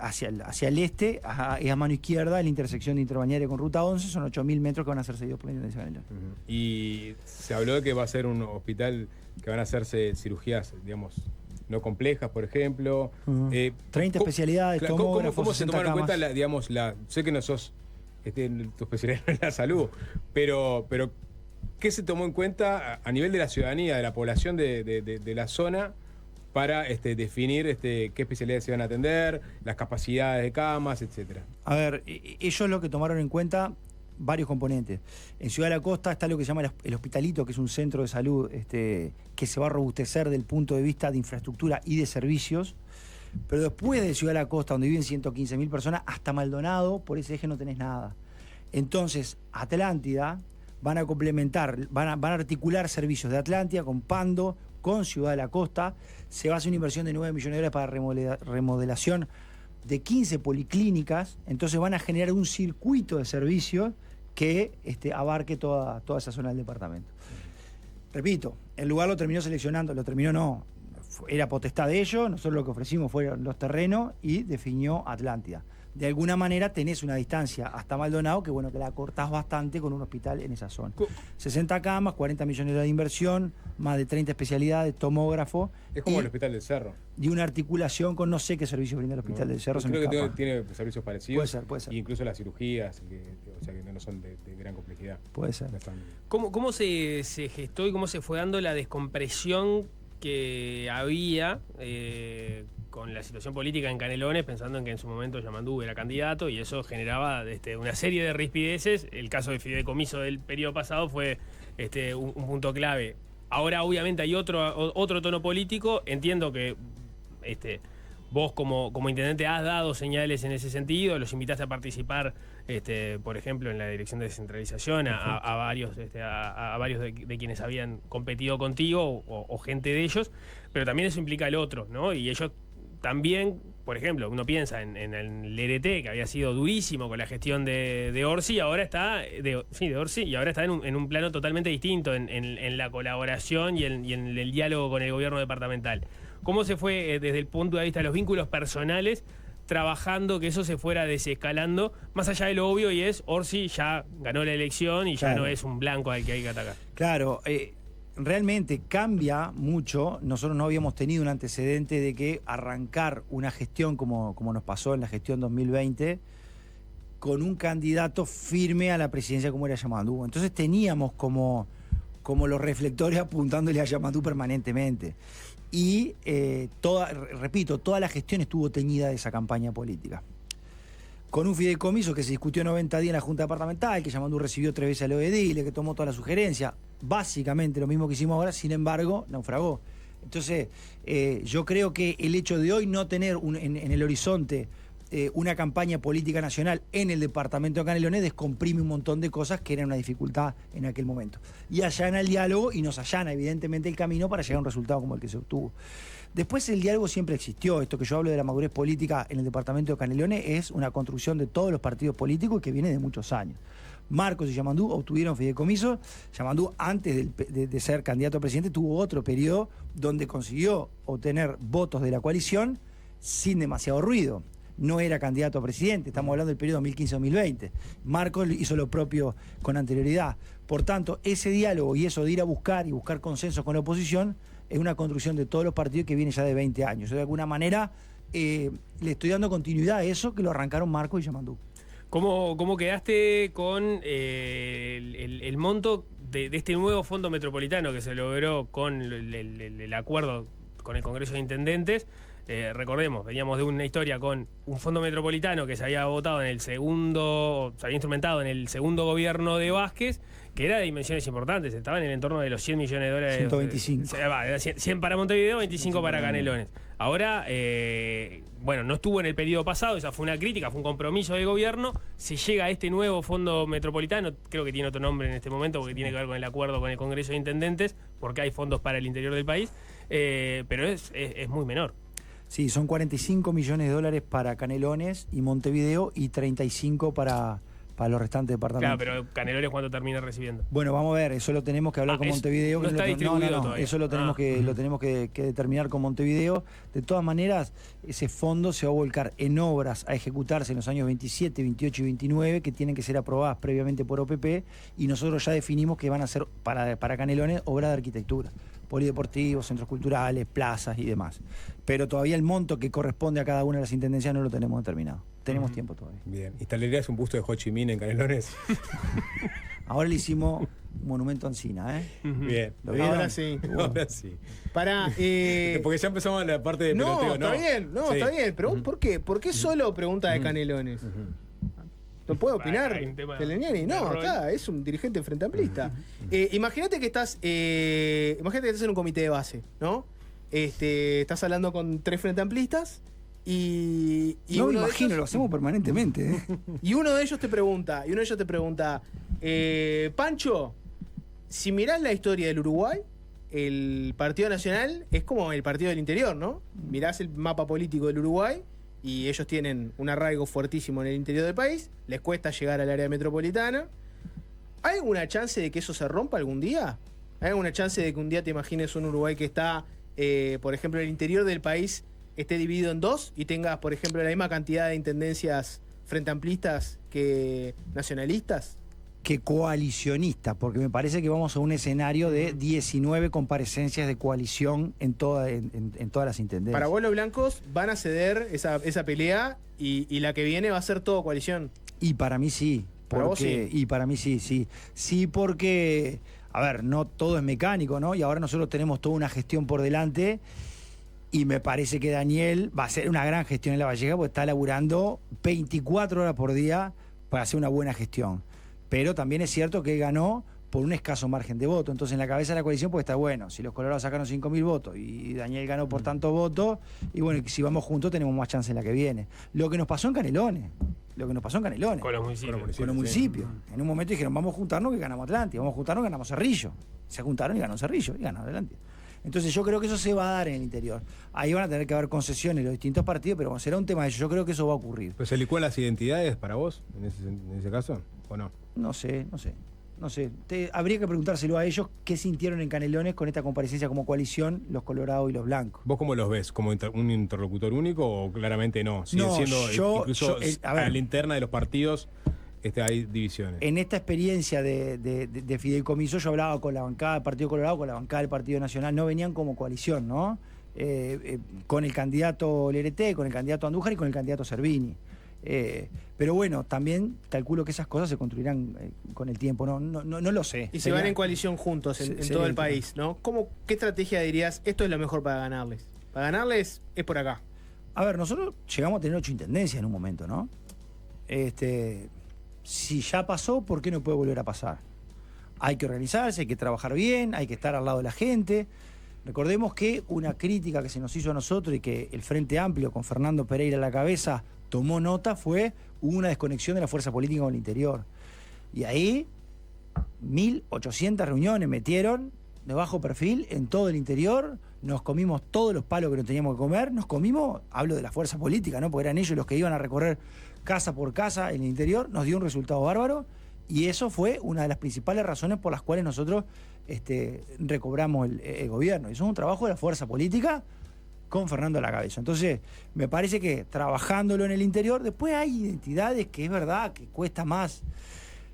hacia el este, es a mano izquierda, la intersección de Interbañaria con Ruta 11, son 8.000 metros que van a ser cedidos por la Intendencia de Canelones. Y se habló de que va a ser un hospital que van a hacerse cirugías, digamos, no complejas, por ejemplo. 30 especialidades, claro, tomógrafos, ¿Cómo se 60 tomaron en camas. cuenta, sé que no sos, tu especialidad no es la salud, pero ¿qué se tomó en cuenta a nivel de la ciudadanía, de la población de la zona, para definir qué especialidades se van a atender, las capacidades de camas, etcétera? A ver, ellos lo que tomaron en cuenta varios componentes. En Ciudad de la Costa está lo que se llama el Hospitalito, que es un centro de salud que se va a robustecer del punto de vista de infraestructura y de servicios. Pero después de Ciudad de la Costa, donde viven 115.000 personas, hasta Maldonado, por ese eje no tenés nada. Entonces, Atlántida van a complementar, van a articular servicios de Atlántida con Pando, con Ciudad de la Costa. Se va a hacer una inversión de 9 millones de dólares para remodelación de 15 policlínicas. Entonces van a generar un circuito de servicios que abarque toda esa zona del departamento. Repito, el lugar lo terminó seleccionando, era potestad de ellos, nosotros lo que ofrecimos fueron los terrenos y definió Atlántida. De alguna manera tenés una distancia hasta Maldonado que que la cortás bastante con un hospital en esa zona. 60 camas, 40 millones de dólares de inversión, más de 30 especialidades, tomógrafo. Es como el Hospital del Cerro. Y una articulación con no sé qué servicio brinda el Hospital del Cerro. Creo que tiene servicios parecidos. Puede ser. E incluso las cirugías, o sea que no son de gran complejidad. Puede ser. ¿Cómo se gestó y cómo se fue dando la descompresión que había con la situación política en Canelones, pensando en que en su momento Yamandú era candidato y eso generaba una serie de rispideces? El caso de fideicomiso del periodo pasado fue un punto clave. Ahora obviamente hay otro tono político. Entiendo que vos como intendente has dado señales en ese sentido, los invitaste a participar, por ejemplo, en la dirección de descentralización a varios, a varios de quienes habían competido contigo o gente de ellos, pero también eso implica el otro, ¿no? Y ellos también, por ejemplo, uno piensa en el LRT, que había sido durísimo con la gestión de Orsi, y ahora está de Orsi, y ahora está en un plano totalmente distinto en la colaboración y en el diálogo con el gobierno departamental. ¿Cómo se fue desde el punto de vista de los vínculos personales trabajando que eso se fuera desescalando, más allá de lo obvio, y es Orsi ya ganó la elección y ya no es un blanco al que hay que atacar? Claro, realmente cambia mucho. Nosotros no habíamos tenido un antecedente de que arrancar una gestión como nos pasó en la gestión 2020 con un candidato firme a la presidencia como era Yamandú. Entonces teníamos como los reflectores apuntándole a Yamandú permanentemente. Y toda la gestión estuvo teñida de esa campaña política. Con un fideicomiso que se discutió 90 días en la Junta Departamental, que Yamandú recibió 3 veces al OEDILE, que tomó toda la sugerencia, básicamente lo mismo que hicimos ahora, sin embargo, naufragó. Entonces, yo creo que el hecho de hoy no tener en el horizonte una campaña política nacional en el departamento de Canelones descomprime un montón de cosas que eran una dificultad en aquel momento. Y allana el diálogo y nos allana evidentemente el camino para llegar a un resultado como el que se obtuvo. Después el diálogo siempre existió. Esto que yo hablo de la madurez política en el departamento de Canelones es una construcción de todos los partidos políticos que viene de muchos años. Marcos y Yamandú obtuvieron fideicomiso. Yamandú, antes de ser candidato a presidente, tuvo otro periodo donde consiguió obtener votos de la coalición sin demasiado ruido. no era candidato a presidente, estamos hablando del periodo 2015-2020. Marcos hizo lo propio con anterioridad. Por tanto, ese diálogo y eso de ir a buscar y buscar consensos con la oposición es una construcción de todos los partidos que viene ya de 20 años. Yo de alguna manera le estoy dando continuidad a eso que lo arrancaron Marcos y Yamandú. ¿Cómo quedaste con el monto de este nuevo fondo metropolitano que se logró con el acuerdo con el Congreso de Intendentes? Recordemos, veníamos de una historia con un fondo metropolitano que se había votado se había instrumentado en el segundo gobierno de Vázquez, que era de dimensiones importantes, estaba en el entorno de los 100 millones de dólares. 125. Era 100 para Montevideo, 25 para Canelones. Ahora, bueno, no estuvo en el periodo pasado, esa fue una crítica, fue un compromiso del gobierno. Se llega a este nuevo fondo metropolitano, creo que tiene otro nombre en este momento porque tiene que ver con el acuerdo con el Congreso de Intendentes, porque hay fondos para el interior del país, pero es muy menor. Sí, son 45 millones de dólares para Canelones y Montevideo y 35 para los restantes departamentos. Claro, pero Canelones, ¿cuánto termina recibiendo? Bueno, vamos a ver, eso lo tenemos que hablar con Montevideo. No está distribuido todavía. Eso lo tenemos que determinar con Montevideo. De todas maneras, ese fondo se va a volcar en obras a ejecutarse en los años 27, 28 y 29, que tienen que ser aprobadas previamente por OPP, y nosotros ya definimos que van a ser para Canelones obras de arquitectura. Polideportivos, centros culturales, plazas y demás. Pero todavía el monto que corresponde a cada una de las intendencias no lo tenemos determinado. Tenemos tiempo todavía. Bien. ¿Instalarías un busto de Ho Chi Minh en Canelones? Ahora le hicimos un monumento a Encina, ¿eh? Bien. ¿Lo vieron? Ahora sí. Ahora sí. Porque ya empezamos la parte de peloteo. Está bien, está bien. Pero ¿por qué? ¿Por qué solo pregunta de Canelones? ¿No puede opinar Teleñani? No, acá es un dirigente frente amplista. Imagínate que estás en un comité de base, ¿no? Estás hablando con 3 frente amplistas y no me imagino, lo hacemos permanentemente. Y uno de ellos te pregunta, Pancho, si mirás la historia del Uruguay, el Partido Nacional es como el Partido del Interior, ¿no? Mirás el mapa político del Uruguay y ellos tienen un arraigo fuertísimo en el interior del país, les cuesta llegar al área metropolitana. ¿Hay alguna chance de que eso se rompa algún día? ¿Hay alguna chance de que un día te imagines un Uruguay que está, por ejemplo, el interior del país esté dividido en 2 y tengas, por ejemplo, la misma cantidad de intendencias frente amplistas que nacionalistas? Que coalicionista, porque me parece que vamos a un escenario de 19 comparecencias de coalición en todas las intendencias. Para vos los blancos van a ceder esa pelea y la que viene va a ser todo coalición. Y para mí sí. ¿Para vos sí? Y para mí sí. Sí, porque, a ver, no todo es mecánico, ¿no? Y ahora nosotros tenemos toda una gestión por delante y me parece que Daniel va a hacer una gran gestión en La Valleja porque está laburando 24 horas por día para hacer una buena gestión. Pero también es cierto que ganó por un escaso margen de voto. Entonces en la cabeza de la coalición pues está bueno. Si los colorados sacaron 5.000 votos y Daniel ganó por tantos votos, y bueno, si vamos juntos tenemos más chance en la que viene. Lo que nos pasó en Canelones. Con los municipios. En un momento dijeron, vamos a juntarnos que ganamos Atlántida, vamos a juntarnos que ganamos Cerrillo. Se juntaron y ganó Cerrillo y ganó Atlántida. Entonces yo creo que eso se va a dar en el interior. Ahí van a tener que haber concesiones los distintos partidos, pero será un tema de ellos. Yo creo que eso va a ocurrir. ¿Pero se licúan las identidades para vos en ese caso o no? No sé. Habría que preguntárselo a ellos qué sintieron en Canelones con esta comparecencia como coalición, los colorados y los blancos. ¿Vos cómo los ves? ¿Como un interlocutor único o claramente no? ¿Siguen siendo incluso a la interna de los partidos hay divisiones? En esta experiencia de fideicomiso yo hablaba con la bancada del Partido Colorado, con la bancada del Partido Nacional, no venían como coalición, ¿no? Con el candidato Lerete, con el candidato Andújar y con el candidato Servini. Pero bueno, también calculo que esas cosas se construirán con el tiempo, no lo sé. Y se van en coalición juntos en todo el país, ¿no? ¿Qué estrategia dirías? Esto es lo mejor para ganarles. Para ganarles es por acá. A ver, nosotros llegamos a tener 8 intendencias en un momento, ¿no? Si ya pasó, ¿por qué no puede volver a pasar? Hay que organizarse, hay que trabajar bien, hay que estar al lado de la gente. Recordemos que una crítica que se nos hizo a nosotros y que el Frente Amplio, con Fernando Pereira a la cabeza, tomó nota, hubo una desconexión de la fuerza política con el interior. Y ahí 1.800 reuniones metieron de bajo perfil en todo el interior, nos comimos todos los palos que nos teníamos que comer, hablo de la fuerza política, ¿no? Porque eran ellos los que iban a recorrer casa por casa en el interior, nos dio un resultado bárbaro y eso fue una de las principales razones por las cuales nosotros recobramos el gobierno. Eso es un trabajo de la fuerza política con Fernando a la cabeza. Entonces, me parece que trabajándolo en el interior, después hay identidades que es verdad que cuesta más.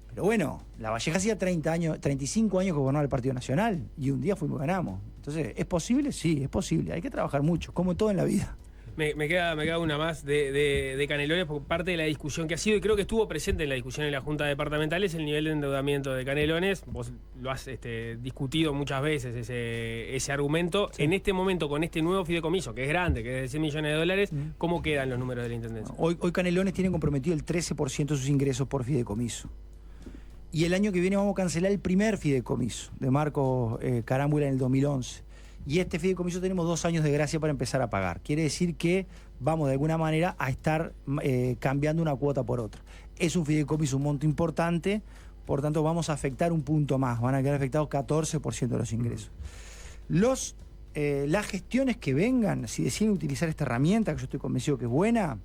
Pero bueno, La Valleja hacía 35 años que gobernaba el Partido Nacional y un día fuimos y ganamos. Entonces, ¿es posible? Sí, es posible. Hay que trabajar mucho, como todo en la vida. Me queda una más de Canelones por parte de la discusión que ha sido, y creo que estuvo presente en la discusión en la Junta Departamental, es el nivel de endeudamiento de Canelones. Vos lo has discutido muchas veces, ese argumento. Sí. En este momento, con este nuevo fideicomiso, que es grande, que es de 100 millones de dólares, ¿cómo quedan los números de la Intendencia? Hoy Canelones tiene comprometido el 13% de sus ingresos por fideicomiso. Y el año que viene vamos a cancelar el primer fideicomiso de Marcos Carámbula en el 2011. Y este fideicomiso tenemos 2 años de gracia para empezar a pagar. Quiere decir que vamos de alguna manera a estar cambiando una cuota por otra. Es un fideicomiso, un monto importante, por tanto vamos a afectar un punto más. Van a quedar afectados 14% de los ingresos. Las gestiones que vengan, si deciden utilizar esta herramienta, que yo estoy convencido que es buena,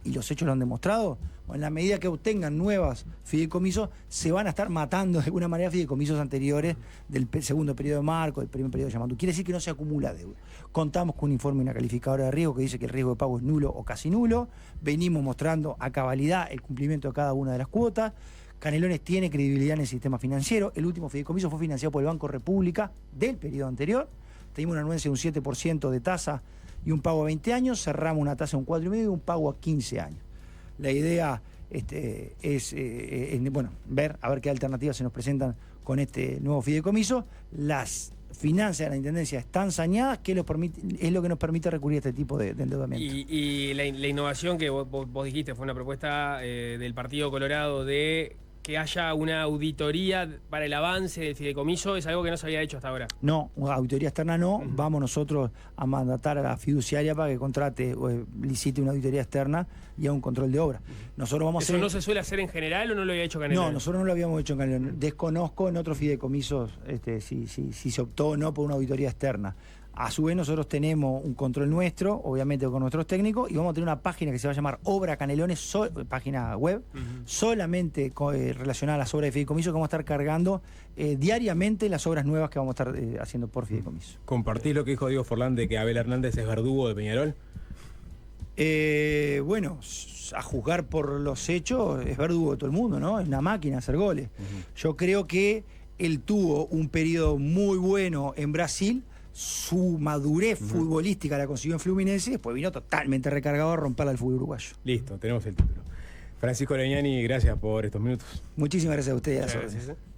y los hechos lo han demostrado, o en la medida que obtengan nuevas fideicomisos, se van a estar matando de alguna manera fideicomisos anteriores del segundo periodo de Marco, del primer periodo de Yamatú. Quiere decir que no se acumula deuda. Contamos con un informe y una calificadora de riesgo que dice que el riesgo de pago es nulo o casi nulo. Venimos mostrando a cabalidad el cumplimiento de cada una de las cuotas. Canelones tiene credibilidad en el sistema financiero. El último fideicomiso fue financiado por el Banco República del periodo anterior. Teníamos una anuencia de un 7% de tasa y un pago a 20 años, cerramos una tasa de un 4,5 y un pago a 15 años. La idea es ver a ver qué alternativas se nos presentan con este nuevo fideicomiso. Las finanzas de la Intendencia están saneadas, que es lo que nos permite recurrir a este tipo de endeudamiento. Y la innovación que vos dijiste fue una propuesta del Partido Colorado de que haya una auditoría para el avance del fideicomiso, es algo que no se había hecho hasta ahora. No, una auditoría externa no. Vamos nosotros a mandatar a la fiduciaria para que contrate o licite una auditoría externa y haga un control de obra. Nosotros vamos ¿Eso no se suele hacer en general o no lo había hecho Canelones? No, nosotros no lo habíamos hecho en Canelones. Desconozco en otros fideicomisos si se optó o no por una auditoría externa. A su vez nosotros tenemos un control nuestro, obviamente con nuestros técnicos, y vamos a tener una página que se va a llamar Obra Canelones, página web, solamente relacionada a las obras de fideicomiso, que vamos a estar cargando diariamente las obras nuevas que vamos a estar haciendo por fideicomiso. ¿Compartís lo que dijo Diego Forlán de que Abel Hernández es verdugo de Peñarol? Bueno, a juzgar por los hechos, es verdugo de todo el mundo, ¿no? Es una máquina hacer goles. Yo creo que él tuvo un periodo muy bueno en Brasil. Su madurez futbolística la consiguió en Fluminense y después vino totalmente recargado a romperla al fútbol uruguayo. Listo, tenemos el título. Francisco Leñani, gracias por estos minutos. Muchísimas gracias a ustedes.